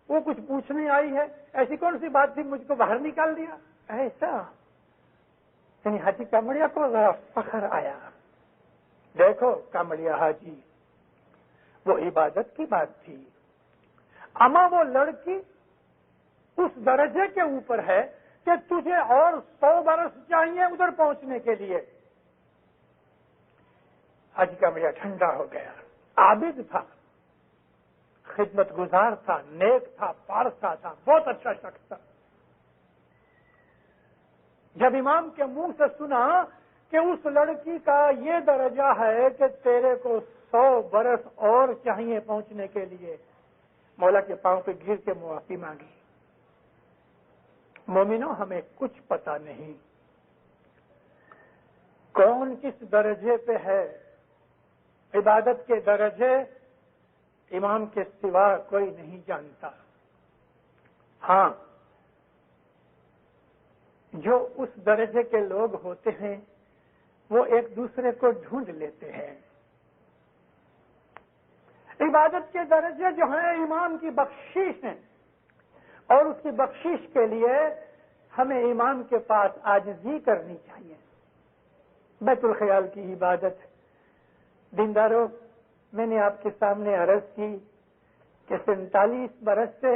وہ کچھ پوچھنے آئی ہے، ایسی کون سی بات تھی مجھ کو باہر نکال دیا؟ ایسا یعنی حاجی کامڑیا کو ذرا فخر آیا۔ دیکھو کامڑیا حاجی، وہ عبادت کی بات تھی. اما وہ لڑکی اس درجے کے اوپر ہے کہ تجھے اور 100 برس چاہیے ادھر پہنچنے کے لیے. حج کا میرا ٹھنڈا ہو گیا. عابد تھا, خدمت گزار تھا, نیک تھا, پارسا تھا, بہت اچھا شخص تھا. جب امام کے منہ سے سنا کہ اس لڑکی کا یہ درجہ ہے کہ تیرے کو 100 برس اور چاہیے پہنچنے کے لیے, مولا کے پاؤں پہ گر کے معافی مانگی. مومنوں, ہمیں کچھ پتا نہیں کون کس درجے پہ ہے. عبادت کے درجے امام کے سوا کوئی نہیں جانتا. ہاں, جو اس درجے کے لوگ ہوتے ہیں وہ ایک دوسرے کو ڈھونڈ لیتے ہیں. عبادت کے درجے جو ہیں امام کی بخشش ہیں, اور اس کی بخشش کے لیے ہمیں امام کے پاس عاجزی کرنی چاہیے. بیت الخیال کی عبادت. دینداروں, میں نے آپ کے سامنے عرض کی کہ 47 برس سے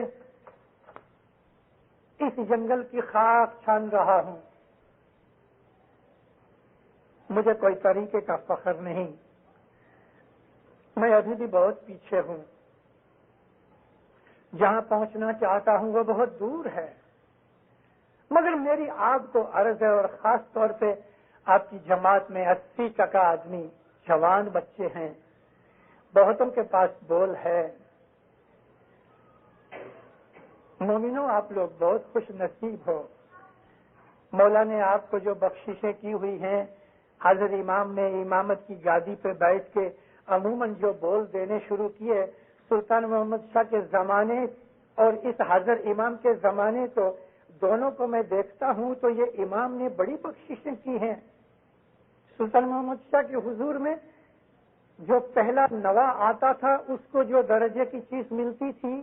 اس جنگل کی خاک چھان رہا ہوں. مجھے کوئی طریقے کا فخر نہیں. میں ابھی بھی بہت پیچھے ہوں. جہاں پہنچنا چاہتا ہوں وہ بہت دور ہے. مگر میری آپ کو عرض ہے, اور خاص طور پہ آپ کی جماعت میں 80% آدمی جوان بچے ہیں, بہتوں کے پاس بول ہے. مومنوں, آپ لوگ بہت خوش نصیب ہو. مولا نے آپ کو جو بخششیں کی ہوئی ہیں, حضرت امام نے امامت کی گادی پہ بیٹھ کے عموماً جو بول دینے شروع کیے, سلطان محمد شاہ کے زمانے اور اس حضرت امام کے زمانے کو دونوں کو میں دیکھتا ہوں تو یہ امام نے بڑی بخششیں کی ہیں. سلطان محمد شاہ کے حضور میں جو پہلا نوا آتا تھا اس کو جو درجے کی چیز ملتی تھی,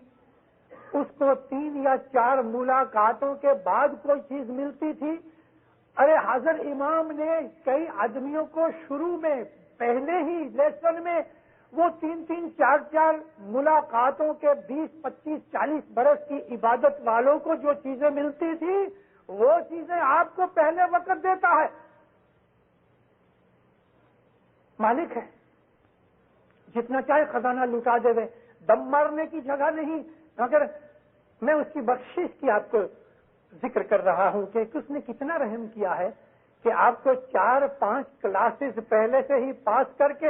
اس کو 3 یا 4 ملاقاتوں کے بعد کوئی چیز ملتی تھی. ارے حضرت امام نے کئی آدمیوں کو شروع میں پہلے ہی لیسن میں وہ 3-3, 4-4 ملاقاتوں کے 20, 25, 40 برس کی عبادت والوں کو جو چیزیں ملتی تھی وہ چیزیں آپ کو پہلے وقت دیتا ہے. مالک ہے, جتنا چاہے خزانہ لٹا دے, دم مارنے کی جگہ نہیں. مگر میں اس کی بخشش کی آپ کو ذکر کر رہا ہوں کہ اس نے کتنا رحم کیا ہے کہ آپ کو 4-5 کلاسز پہلے سے ہی پاس کر کے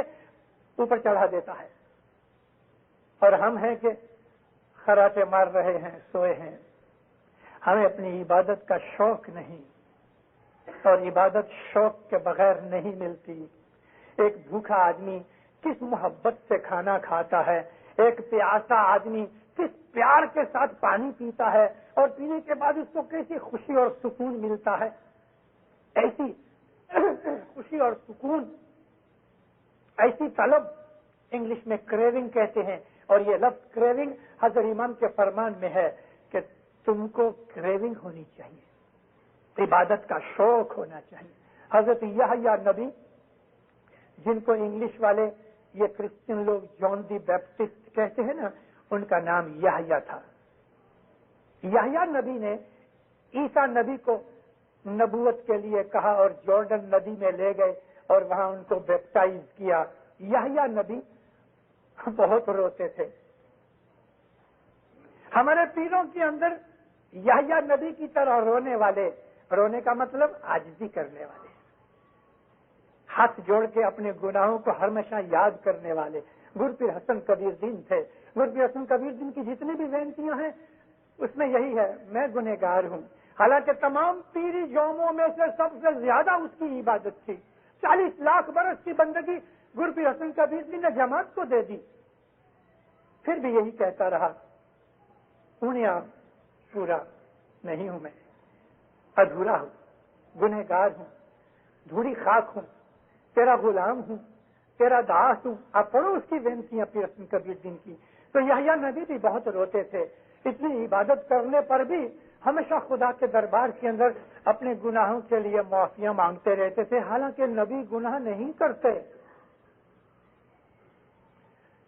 اوپر چڑھا دیتا ہے. اور ہم ہیں کہ خراٹے مار رہے ہیں, سوئے ہیں. ہمیں اپنی عبادت کا شوق نہیں, اور عبادت شوق کے بغیر نہیں ملتی. ایک بھوکا آدمی کس محبت سے کھانا کھاتا ہے, ایک پیاسا آدمی کس پیار کے ساتھ پانی پیتا ہے, اور پینے کے بعد اس کو کیسی خوشی اور سکون ملتا ہے. ایسی خوشی اور سکون, ایسی طلب انگلش میں کریونگ کہتے ہیں, اور یہ لفظ کریونگ حضرت امام کے فرمان میں ہے کہ تم کو کریونگ ہونی چاہیے, عبادت کا شوق ہونا چاہیے. حضرت یحییٰ نبی, جن کو انگلش والے یہ کرسچن لوگ جان دی بیپٹسٹ کہتے ہیں نا, ان کا نام یحییٰ تھا. یحییٰ نبی نے عیسیٰ نبی کو نبوت کے لیے کہا اور جارڈن ندی میں لے گئے اور وہاں ان کو بیپٹائز کیا. یحییٰ نبی بہت روتے تھے. ہمارے پیروں کے اندر یحییٰ نبی کی طرح رونے والے, رونے کا مطلب عاجزی کرنے والے, ہاتھ جوڑ کے اپنے گناہوں کو ہمیشہ یاد کرنے والے گرپیر حسن کبیر دین تھے. گرپیر حسن کبیر دین کی جتنی بھی وینتیاں ہیں اس میں یہی ہے, میں گنہگار ہوں. حالانکہ تمام پیری جوموں میں سے سب سے زیادہ اس کی عبادت تھی. 40 لاکھ برس کی بندگی گرپیر حسن کبیر دین نے جماعت کو دے دی. پھر بھی یہی کہتا رہا, پونیا پورا نہیں ہوں, میں ادھورا ہوں, گنہگار ہوں, دھوڑی خاک ہوں, تیرا غلام ہوں, تیرا داس ہوں. آپ پڑھو اس کی وینتیاں پیر حسن کبیر دین کی. تو یحییٰ نبی بھی بہت روتے تھے. اتنی عبادت کرنے پر بھی ہمیشہ خدا کے دربار کے اندر اپنے گناہوں کے لیے معافیاں مانگتے رہتے تھے, حالانکہ نبی گناہ نہیں کرتے.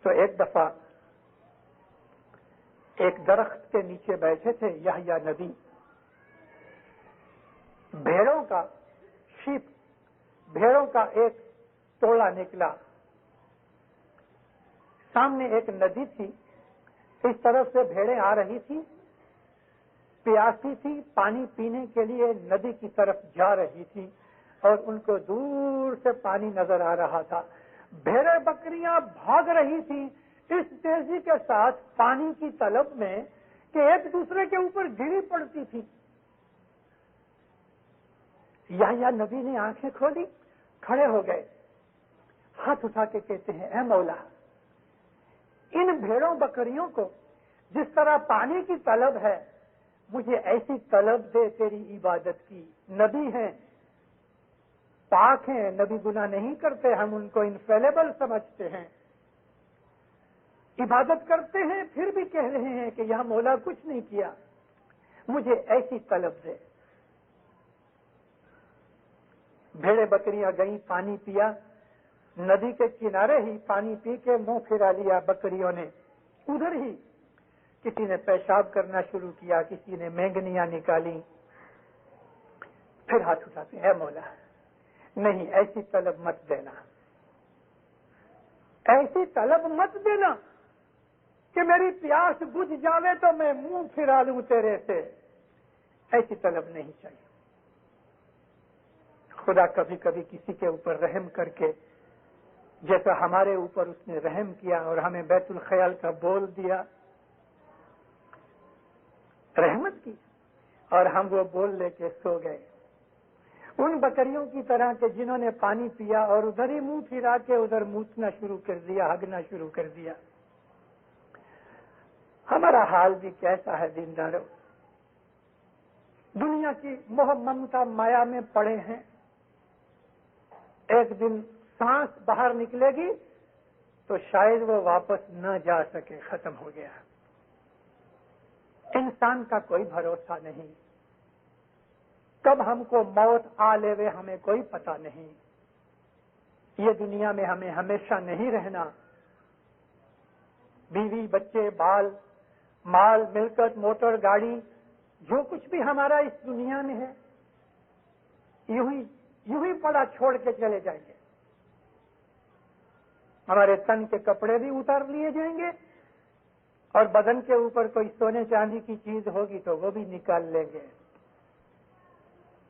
تو ایک دفعہ ایک درخت کے نیچے بیٹھے تھے یحییٰ نبی. بھیڑوں کا ایک ٹولہ نکلا. سامنے ایک ندی تھی. اس طرف سے بھیڑیں آ رہی تھی, پیاسی تھی, پانی پینے کے لیے ندی کی طرف جا رہی تھی اور ان کو دور سے پانی نظر آ رہا تھا. بھیڑیں بکریاں بھاگ رہی تھی اس تیزی کے ساتھ پانی کی طلب میں کہ ایک دوسرے کے اوپر گری پڑتی تھی. یحییٰ نبی نے آنکھیں کھولی, کھڑے ہو گئے, ہاتھ اٹھا کے کہتے ہیں, اے مولا, ان بھیڑوں بکریوں کو جس طرح پانی کی طلب ہے مجھے ایسی طلب دے تیری عبادت کی. نبی ہیں, پاک ہیں, نبی گناہ نہیں کرتے, ہم ان کو انفیلیبل سمجھتے ہیں, عبادت کرتے ہیں, پھر بھی کہہ رہے ہیں کہ یہاں مولا کچھ نہیں کیا, مجھے ایسی طلب دے. بھیڑیں بکریاں گئیں, پانی پیا, ندی کے کنارے ہی پانی پی کے منہ پھرا لیا بکریوں نے. ادھر ہی کسی نے پیشاب کرنا شروع کیا, کسی نے مینگنیاں نکالی. پھر ہاتھ اٹھاتے ہیں, اے مولا نہیں, ایسی طلب مت دینا, ایسی طلب مت دینا کہ میری پیاس بجھ جاوے تو میں منہ پھرا لوں تیرے سے. ایسی طلب نہیں چاہیے. خدا کبھی کبھی کسی کے اوپر رحم کر کے, جیسا ہمارے اوپر اس نے رحم کیا اور ہمیں بیت الخیال کا بول دیا, رحمت کی, اور ہم وہ بول لے کے سو گئے. ان بکریوں کی طرح کہ جنہوں نے پانی پیا اور ادھر ہی منہ پھرا کے ادھر موتنا شروع کر دیا, ہگنا شروع کر دیا. ہمارا حال بھی کیسا ہے دیندارو؟ دنیا کی موہ ممتا مایا میں پڑے ہیں. ایک دن سانس باہر نکلے گی تو شاید وہ واپس نہ جا سکے, ختم ہو گیا. انسان کا کوئی بھروسہ نہیں, کب ہم کو موت آ لے وے ہمیں کوئی پتہ نہیں. یہ دنیا میں ہمیں ہمیشہ نہیں رہنا. بیوی, بچے, بال, مال, ملکت, موٹر گاڑی, جو کچھ بھی ہمارا اس دنیا میں ہے یوں ہی پڑا چھوڑ کے چلے جائیں گے. ہمارے تن کے کپڑے بھی اتار لیے جائیں گے اور بدن کے اوپر کوئی سونے چاندی کی چیز ہوگی تو وہ بھی نکال لیں گے.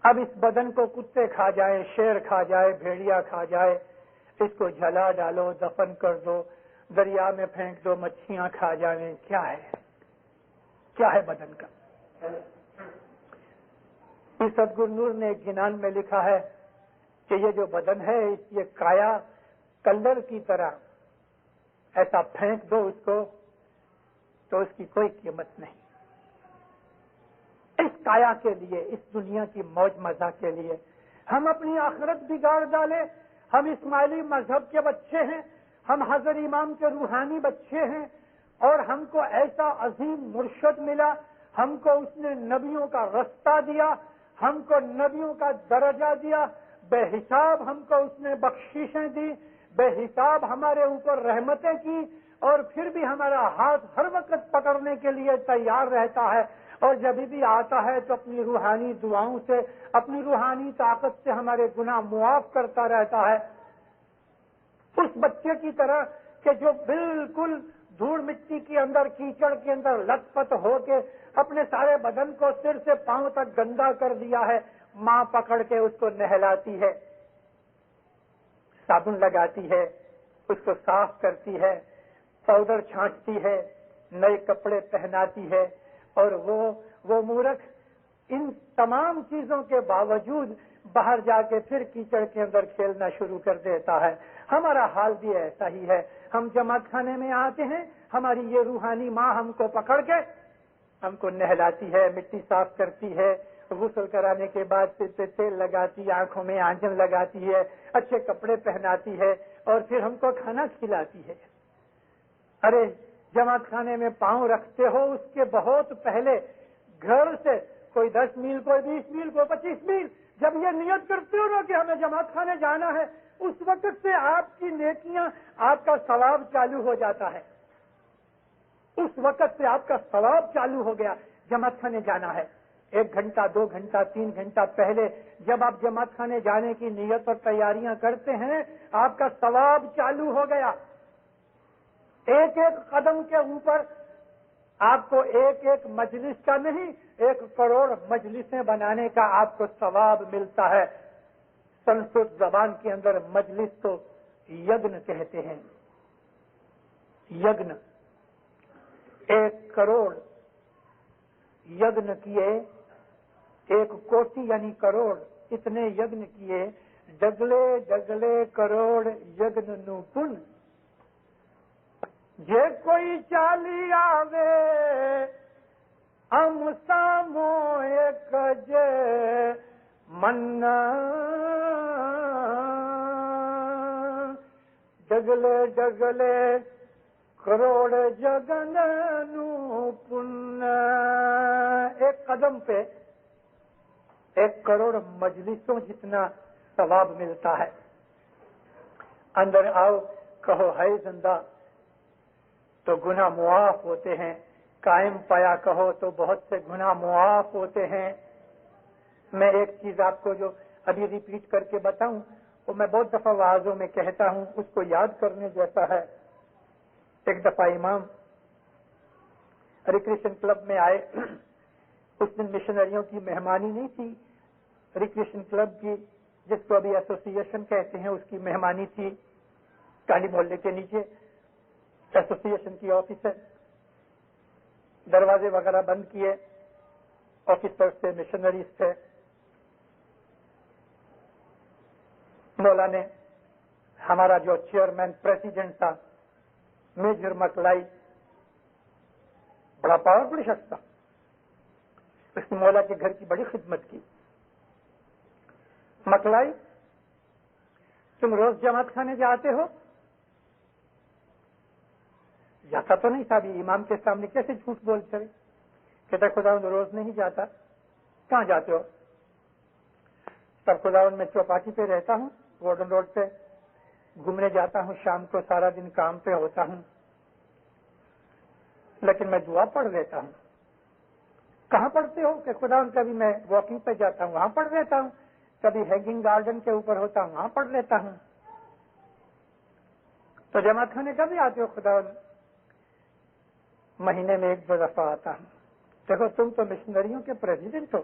اب اس بدن کو کتے کھا جائے, شیر کھا جائے, بھیڑیا کھا جائے, اس کو جلا ڈالو, دفن کر دو, دریا میں پھینک دو, مچھیاں کھا جائیں, کیا ہے بدن کا؟ سدگر نور نے ایک گنان میں لکھا ہے کہ یہ جو بدن ہے یہ کایا کلر کی طرح, ایسا پھینک دو اس کو تو اس کی کوئی قیمت نہیں. اس کایا کے لیے, اس دنیا کی موج مزہ کے لیے ہم اپنی آخرت بگاڑ ڈالے. ہم اسماعیلی مذہب کے بچے ہیں, ہم حضرت امام کے روحانی بچے ہیں, اور ہم کو ایسا عظیم مرشد ملا, ہم کو اس نے نبیوں کا رستہ دیا, ہم کو نبیوں کا درجہ دیا, بے حساب ہم کو اس نے بخششیں دی, بے حساب ہمارے اوپر رحمتیں کی, اور پھر بھی ہمارا ہاتھ ہر وقت پکڑنے کے لیے تیار رہتا ہے, اور جب بھی آتا ہے تو اپنی روحانی دعاؤں سے, اپنی روحانی طاقت سے ہمارے گناہ معاف کرتا رہتا ہے. اس بچے کی طرح کہ جو بالکل دھوڑ مٹی کے اندر, کیچڑ کے اندر لت پت ہو کے اپنے سارے بدن کو سر سے پاؤں تک گندا کر دیا ہے, ماں پکڑ کے اس کو نہلاتی ہے, صابن لگاتی ہے, اس کو صاف کرتی ہے, پاؤڈر چھانٹتی ہے, نئے کپڑے پہناتی ہے, اور وہ مورخ ان تمام چیزوں کے باوجود باہر جا کے پھر کیچڑ کے اندر کھیلنا شروع کر دیتا ہے. ہمارا حال بھی ایسا ہی ہے. ہم جماعت خانے میں آتے ہیں, ہماری یہ روحانی ماں ہم کو پکڑ کے ہم کو نہلاتی ہے, مٹی صاف کرتی ہے, غسل کرانے کے بعد سر پہ تیل لگاتی, آنکھوں میں آنجن لگاتی ہے, اچھے کپڑے پہناتی ہے, اور پھر ہم کو کھانا کھلاتی ہے. ارے جماعت خانے میں پاؤں رکھتے ہو اس کے بہت پہلے گھر سے کوئی 10 میل, کوئی 20 میل, کوئی 25 میل, جب یہ نیت کرتے ہو نا کہ ہمیں جماعت خانے جانا ہے, اس وقت سے آپ کی نیکیاں، آپ کا ثواب چالو ہو جاتا ہے. اس وقت سے آپ کا ثواب چالو ہو گیا. جماعت خانے جانا ہے، 1 گھنٹہ 2 گھنٹہ 3 گھنٹہ پہلے جب آپ جماعت خانے جانے کی نیت اور تیاریاں کرتے ہیں، آپ کا ثواب چالو ہو گیا. ایک ایک قدم کے اوپر آپ کو ایک ایک مجلس کا نہیں، 1 کروڑ مجلسیں بنانے کا آپ کو ثواب ملتا ہے. سنسکرت زبان کے اندر مجلس تو یگن کہتے ہیں. یگن 1 کروڑ یگن کیے، 1 کوٹی یعنی کروڑ، اتنے یگن کیے. جگلے جگلے کروڑ یگن نو پن، جے کوئی چالی آوے ہم سامو ایک جے من، جگلے جگلے کروڑ جگن نو پن. 1 قدم پہ 1 کروڑ مجلسوں جتنا ثواب ملتا ہے. اندر آؤ، کہو ہے زندہ تو گناہ معاف ہوتے ہیں. قائم پایا کہو تو بہت سے گناہ معاف ہوتے ہیں. میں ایک چیز آپ کو جو ابھی ریپیٹ کر کے بتاؤں، وہ میں بہت دفعہ وعظوں میں کہتا ہوں، اس کو یاد کرنے جیسا ہے. ایک دفعہ امام ریکریشن کلب میں آئے. اس دن مشنریوں کی مہمانی نہیں تھی، ریکریشن کلب کی، جس کو ابھی ایسوسی ایشن کہتے ہیں، اس کی مہمانی تھی. کالی محلے کے نیچے ایسوسی ایشن کی آفس ہے. دروازے وغیرہ بند کیے، آفیسر سے مشنریز تھے. مولا نے ہمارا جو چیئرمین پریزیڈنٹ تھا میجر مکلائی، بڑا پاورفل شخص تھا، اس نے مولا کے گھر کی بڑی خدمت کی. مکلائی، تم روز جماعت خانے جاتے ہو؟ جاتا تو نہیں صاحب، امام کے سامنے کیسے جھوٹ بول چلے؟ کہتا خدا روز نہیں جاتا. کہاں جاتے ہو؟ تب خدا میں چوپاٹی پہ رہتا ہوں، گورڈن روڈ پہ گھومنے جاتا ہوں، شام کو سارا دن کام پہ ہوتا ہوں، لیکن میں دعا پڑھ لیتا ہوں. کہاں پڑھتے ہو؟ کہ خدا کبھی میں واکنگ پہ جاتا ہوں، وہاں پڑھ لیتا ہوں، کبھی ہینگنگ گارڈن کے اوپر ہوتا ہوں، وہاں پڑھ لیتا ہوں. تو جماعت خانے کبھی آتے ہو؟ خدا مہینے میں 1-2 دفعہ آتا ہوں. دیکھو تم تو مشنریوں کے پریزیڈنٹ ہو،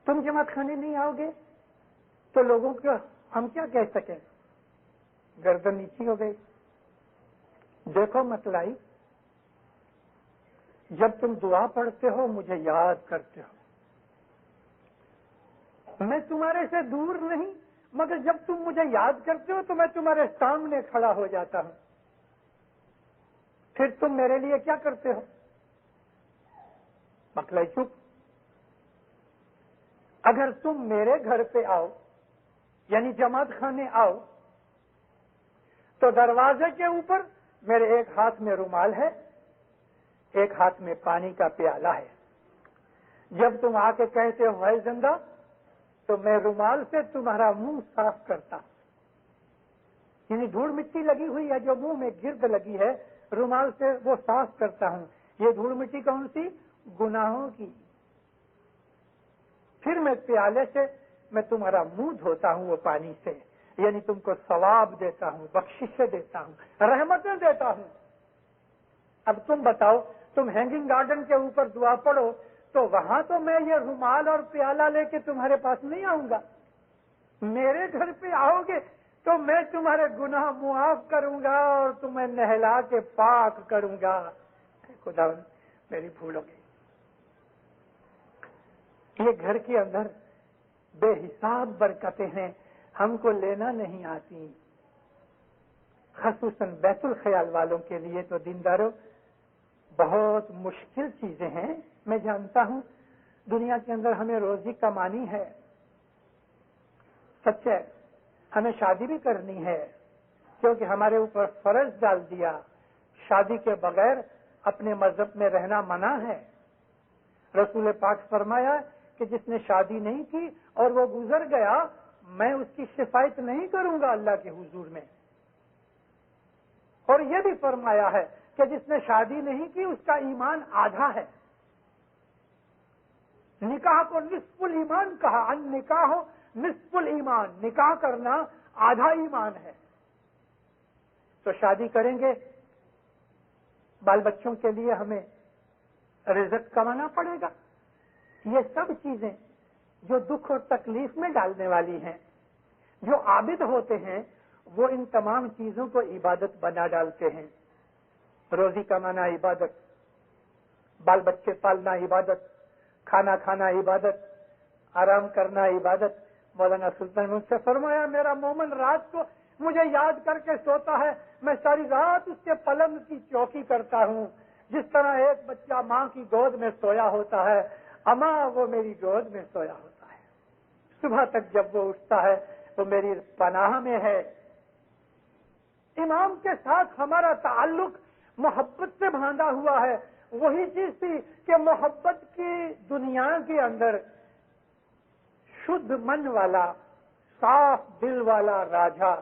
تم جماعت خانے نہیں آؤ گے تو لوگوں کو ہم کیا کہہ سکیں؟ گردن نیچی ہو گئی. دیکھو مکلائی، جب تم دعا پڑھتے ہو مجھے یاد کرتے ہو، میں تمہارے سے دور نہیں، مگر جب تم مجھے یاد کرتے ہو تو میں تمہارے سامنے کھڑا ہو جاتا ہوں. پھر تم میرے لیے کیا کرتے ہو؟ مکلائی چپ. اگر تم میرے گھر پہ آؤ یعنی جماعت خانے آؤ تو دروازے کے اوپر میرے ایک ہاتھ میں رومال ہے، ایک ہاتھ میں پانی کا پیالہ ہے. جب تم آ کے کہتے ہو ہے زندہ تو میں رومال سے تمہارا منہ صاف کرتا ہوں. یعنی دھول مٹی لگی ہوئی ہے جو منہ میں گرد لگی ہے، رومال سے وہ صاف کرتا ہوں. یہ دھول مٹی کون سی؟ گناہوں کی. پھر میں پیالے سے میں تمہارا منہ دھوتا ہوں وہ پانی سے، یعنی تم کو ثواب دیتا ہوں، بخششیں دیتا ہوں، رحمتیں دیتا ہوں. اب تم بتاؤ، تم ہینگنگ گارڈن کے اوپر دعا پڑھو تو وہاں تو میں یہ رومال اور پیالہ لے کے تمہارے پاس نہیں آؤں گا. میرے گھر پہ آؤ گے تو میں تمہارے گناہ معاف کروں گا اور تمہیں نہلا کے پاک کروں گا. خدا میری بھول ہو گئی. یہ گھر کے اندر بے حساب برکتیں ہیں، ہم کو لینا نہیں آتی. خصوصاً بیت الخیال والوں کے لیے تو دینداروں بہت مشکل چیزیں ہیں. میں جانتا ہوں دنیا کے اندر ہمیں روزی کمانی ہے، سچ ہے، ہمیں شادی بھی کرنی ہے کیونکہ ہمارے اوپر فرض ڈال دیا، شادی کے بغیر اپنے مذہب میں رہنا منع ہے. رسول پاک فرمایا کہ جس نے شادی نہیں کی اور وہ گزر گیا، میں اس کی شفاعت نہیں کروں گا اللہ کے حضور میں. اور یہ بھی فرمایا ہے کہ جس نے شادی نہیں کی اس کا ایمان آدھا ہے. نکاح کو نصف الایمان کہا. ان نکاح نصف الایمان، نکاح کرنا آدھا ایمان ہے. تو شادی کریں گے، بال بچوں کے لیے ہمیں رزق کمانا پڑے گا. یہ سب چیزیں جو دکھ اور تکلیف میں ڈالنے والی ہیں، جو عابد ہوتے ہیں وہ ان تمام چیزوں کو عبادت بنا ڈالتے ہیں. روزی کمانا عبادت، بال بچے پالنا عبادت، کھانا کھانا عبادت، آرام کرنا عبادت. مولانا سلطان مجھ سے فرمایا میرا مومن رات کو مجھے یاد کر کے سوتا ہے، میں ساری رات اس کے پلنگ کی چوکی کرتا ہوں. جس طرح ایک بچہ ماں کی گود میں سویا ہوتا ہے، اماں وہ میری گود میں سویا ہوتا ہے. صبح تک جب وہ اٹھتا ہے وہ میری پناہ میں ہے. امام کے ساتھ ہمارا تعلق محبت سے باندھا ہوا ہے. وہی چیز تھی کہ محبت کی دنیا کے اندر شدھ من والا، صاف دل والا راجا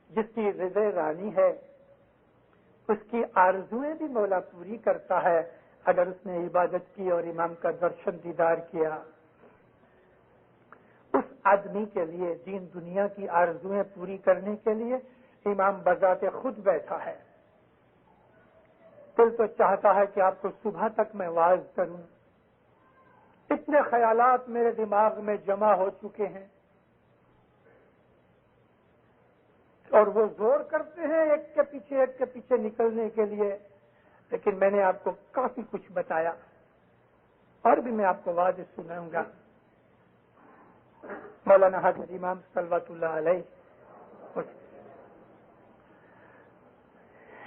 جس کی رضا رانی ہے، اس کی آرزویں بھی مولا پوری کرتا ہے اگر اس نے عبادت کی اور امام کا درشن دیدار کیا. اس آدمی کے لیے دین دنیا کی آرزویں پوری کرنے کے لیے امام بذات خود بیٹھا ہے. دل تو چاہتا ہے کہ آپ کو صبح تک میں واعظ کروں. اتنے خیالات میرے دماغ میں جمع ہو چکے ہیں اور وہ زور کرتے ہیں ایک کے پیچھے نکلنے کے لیے. لیکن میں نے آپ کو کافی کچھ بتایا اور بھی میں آپ کو واضح سناؤں گا. مولانا حضرت امام صلوات اللہ علیہ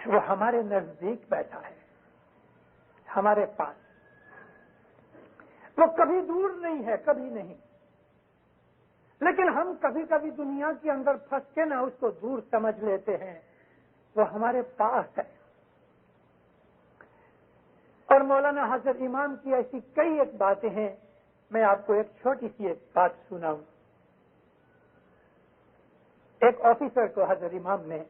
وہ ہمارے نزدیک بیٹھا ہے، ہمارے پاس. وہ کبھی دور نہیں ہے، کبھی نہیں. لیکن ہم کبھی کبھی دنیا کے اندر پھنس کے نہ اس کو دور سمجھ لیتے ہیں. وہ ہمارے پاس ہے. اور مولانا حضرت امام کی ایسی کئی ایک باتیں ہیں. میں آپ کو ایک چھوٹی سی ایک بات سناؤں. ایک آفیسر کو حضرت امام نے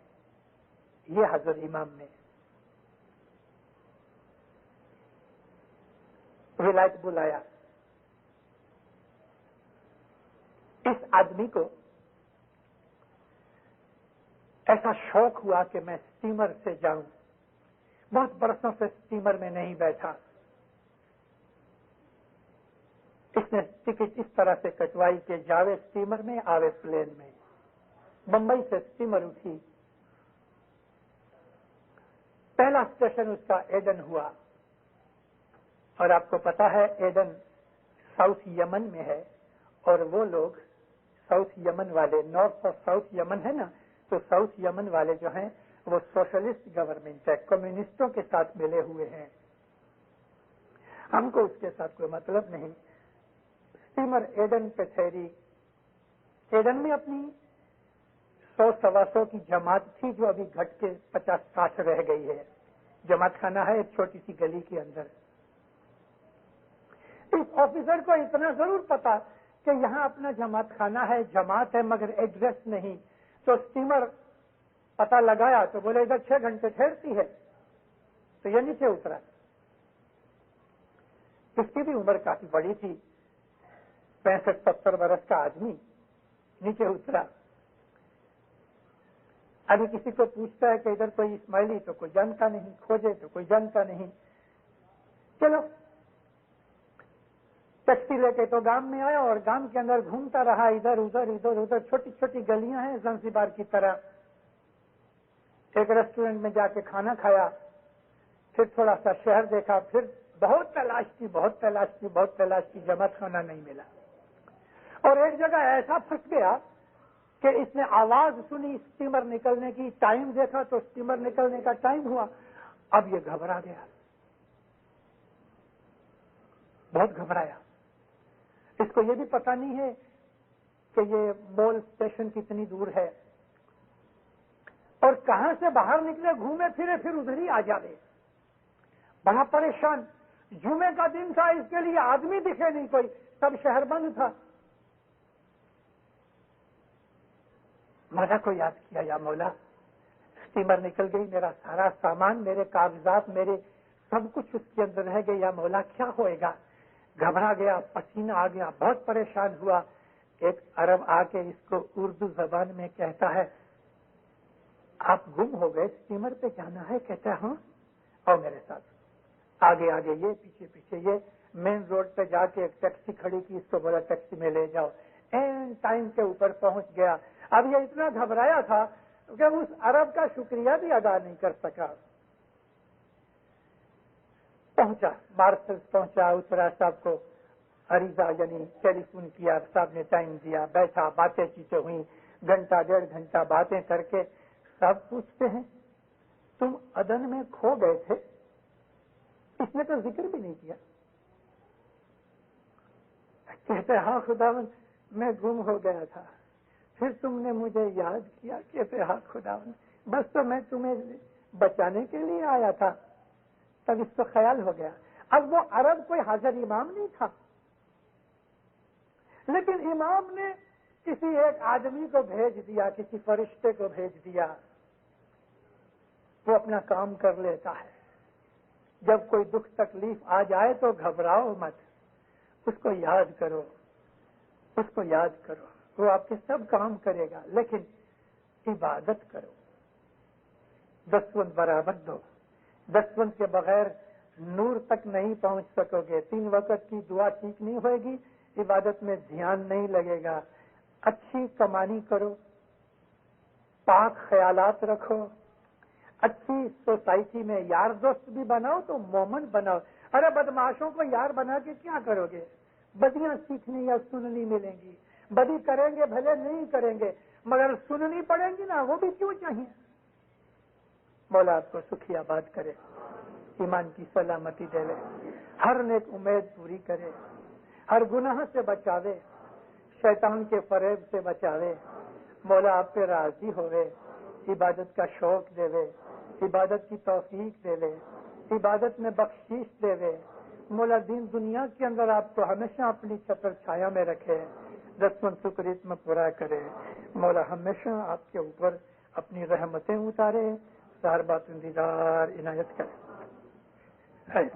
ولایت بلایا. اس آدمی کو ایسا شوق ہوا کہ میں اسٹیمر سے جاؤں. بہت برسوں سے اسٹیمر میں نہیں بیٹھا. اس نے ٹکٹ اس طرح سے کٹوائی کہ جاوے اسٹیمر میں، آوے پلین میں. بمبئی سے اسٹیمر اٹھی. پہلا اسٹیشن اس کا ایڈن ہوا. اور آپ کو پتا ہے ایڈن ساؤتھ یمن میں ہے، اور وہ لوگ ساؤتھ یمن والے، نارتھ اور ساؤتھ یمن ہے نا، تو ساؤتھ یمن والے جو ہیں وہ سوشلسٹ گورنمنٹ ہے، کمیونسٹوں کے ساتھ ملے ہوئے ہیں. ہم کو اس کے ساتھ کوئی مطلب نہیں. اسٹیمر ایڈن پہ ٹھہری. ایڈن میں اپنی 100-125 کی جماعت تھی جو ابھی گھٹ کے 50-60 رہ گئی ہے. جماعت خانہ ہے ایک چھوٹی سی گلی کے اندر. اس آفیسر کو اتنا ضرور پتا کہ یہاں اپنا جماعت خانہ ہے، جماعت ہے، مگر ایڈریس نہیں. تو اسٹیمر پتا لگایا تو بولے ادھر 6 گھنٹے ٹھہرتی ہے. تو یہ نیچے اترا. اس کی بھی عمر کافی بڑی تھی، 65-70 برس کا آدمی. نیچے اترا. ابھی کسی کو پوچھتا ہے کہ ادھر کوئی اسماعیلی تو کوئی جانتا نہیں، کھوجے تو کوئی جانتا نہیں. چلو ٹیکسی لے کے تو گام میں آیا اور گام کے اندر گھومتا رہا. ادھر ادھر چھوٹی چھوٹی گلیاں ہیں زنزیبار کی طرح. ایک ریسٹورینٹ میں جا کے کھانا کھایا. پھر تھوڑا سا شہر دیکھا. پھر بہت تلاش کی جماعت خانہ نہیں ملا. اور ایک جگہ ایسا پھنس گیا کہ اس نے آواز سنی اسٹیمر نکلنے کی. ٹائم دیکھا تو اسٹیمر نکلنے کا ٹائم ہوا. اب یہ گھبرا گیا، بہت گھبرایا. اس کو یہ بھی پتا نہیں ہے کہ یہ مول اسٹیشن کتنی دور ہے، اور کہاں سے باہر نکلے، گھومے پھرے، پھر ادھر ہی آ جاوے. بڑا پریشان. جمعے کا دن تھا، اس کے لیے آدمی دکھے نہیں کوئی، سب شہر بند تھا. مولا کو یاد کیا، یا مولا اسٹیمر نکل گئی، میرا سارا سامان، میرے کاغذات، میرے سب کچھ اس کے اندر رہ گئے، یا مولا کیا ہوئے گا؟ گھبرا گیا، پسینہ آ گیا، بہت پریشان ہوا۔ ایک عرب آ کے اس کو اردو زبان میں کہتا ہے، آپ گم ہو گئے، اسٹیمر پہ جانا ہے؟ کہتا ہے ہاں، اور میرے ساتھ آگے آگے یہ، پیچھے پیچھے یہ۔ مین روڈ پہ جا کے ایک ٹیکسی کھڑی کی، اس کو بولا ٹیکسی میں لے جاؤ۔ این ٹائم کے اوپر پہنچ گیا۔ اب یہ اتنا گھبرایا تھا کہ اس عرب کا شکریہ بھی ادا نہیں کر سکا۔ پہنچا، مارسلس پہنچا، اترا، صاحب کو عریضہ یعنی ٹیلی فون کیا، صاحب نے ٹائم دیا، بیٹھا، باتیں چیتیں ہوئی، گھنٹہ ڈیڑھ گھنٹہ باتیں کر کے سب پوچھتے ہیں تم عدن میں کھو گئے تھے؟ اس نے تو ذکر بھی نہیں کیا۔ کہتے ہاں خداوند میں گم ہو گیا تھا، پھر تم نے مجھے یاد کیا۔ کہتے ہاں خداوند بس تو میں تمہیں بچانے کے لیے آیا تھا۔ تب اس کو خیال ہو گیا۔ اب وہ عرب کوئی حاضر امام نہیں تھا، لیکن امام نے کسی ایک آدمی کو بھیج دیا، کسی فرشتے کو بھیج دیا، وہ اپنا کام کر لیتا ہے۔ جب کوئی دکھ تکلیف آ جائے تو گھبراؤ مت، اس کو یاد کرو، اس کو یاد کرو، وہ آپ کے سب کام کرے گا، لیکن عبادت کرو۔ دسوند برابر دو، دسوند کے بغیر نور تک نہیں پہنچ سکو گے۔ 3 وقت کی دعا ٹھیک نہیں ہوئے گی، عبادت میں دھیان نہیں لگے گا۔ اچھی کمانی کرو، پاک خیالات رکھو، اچھی سوسائٹی میں یار دوست بھی بناؤ تو مومن بناؤ۔ ارے بدماشوں کو یار بنا کے کیا کرو گے؟ بدیاں سیکھنے یا سننی ملیں گی، بدی کریں گے بھلے نہیں کریں گے مگر سننی پڑیں گی نا، وہ بھی کیوں چاہیے؟ مولا آپ کو سکھی آباد کرے، ایمان کی سلامتی دے لے، ہر نیک امید پوری کرے، ہر گناہ سے بچاوے، شیطان کے فریب سے بچاوے۔ مولا آپ پہ راضی ہوئے، عبادت کا شوق دے وے، عبادت کی توفیق دے وے، عبادت میں بخشش دے وے۔ مولا دین دنیا کے اندر آپ کو ہمیشہ اپنی چھتر چھایا میں رکھے، دسوند سکھ ریت میں پورا کرے۔ مولا ہمیشہ آپ کے اوپر اپنی رحمتیں اتارے، سار باطن دیدار عنایت کرے۔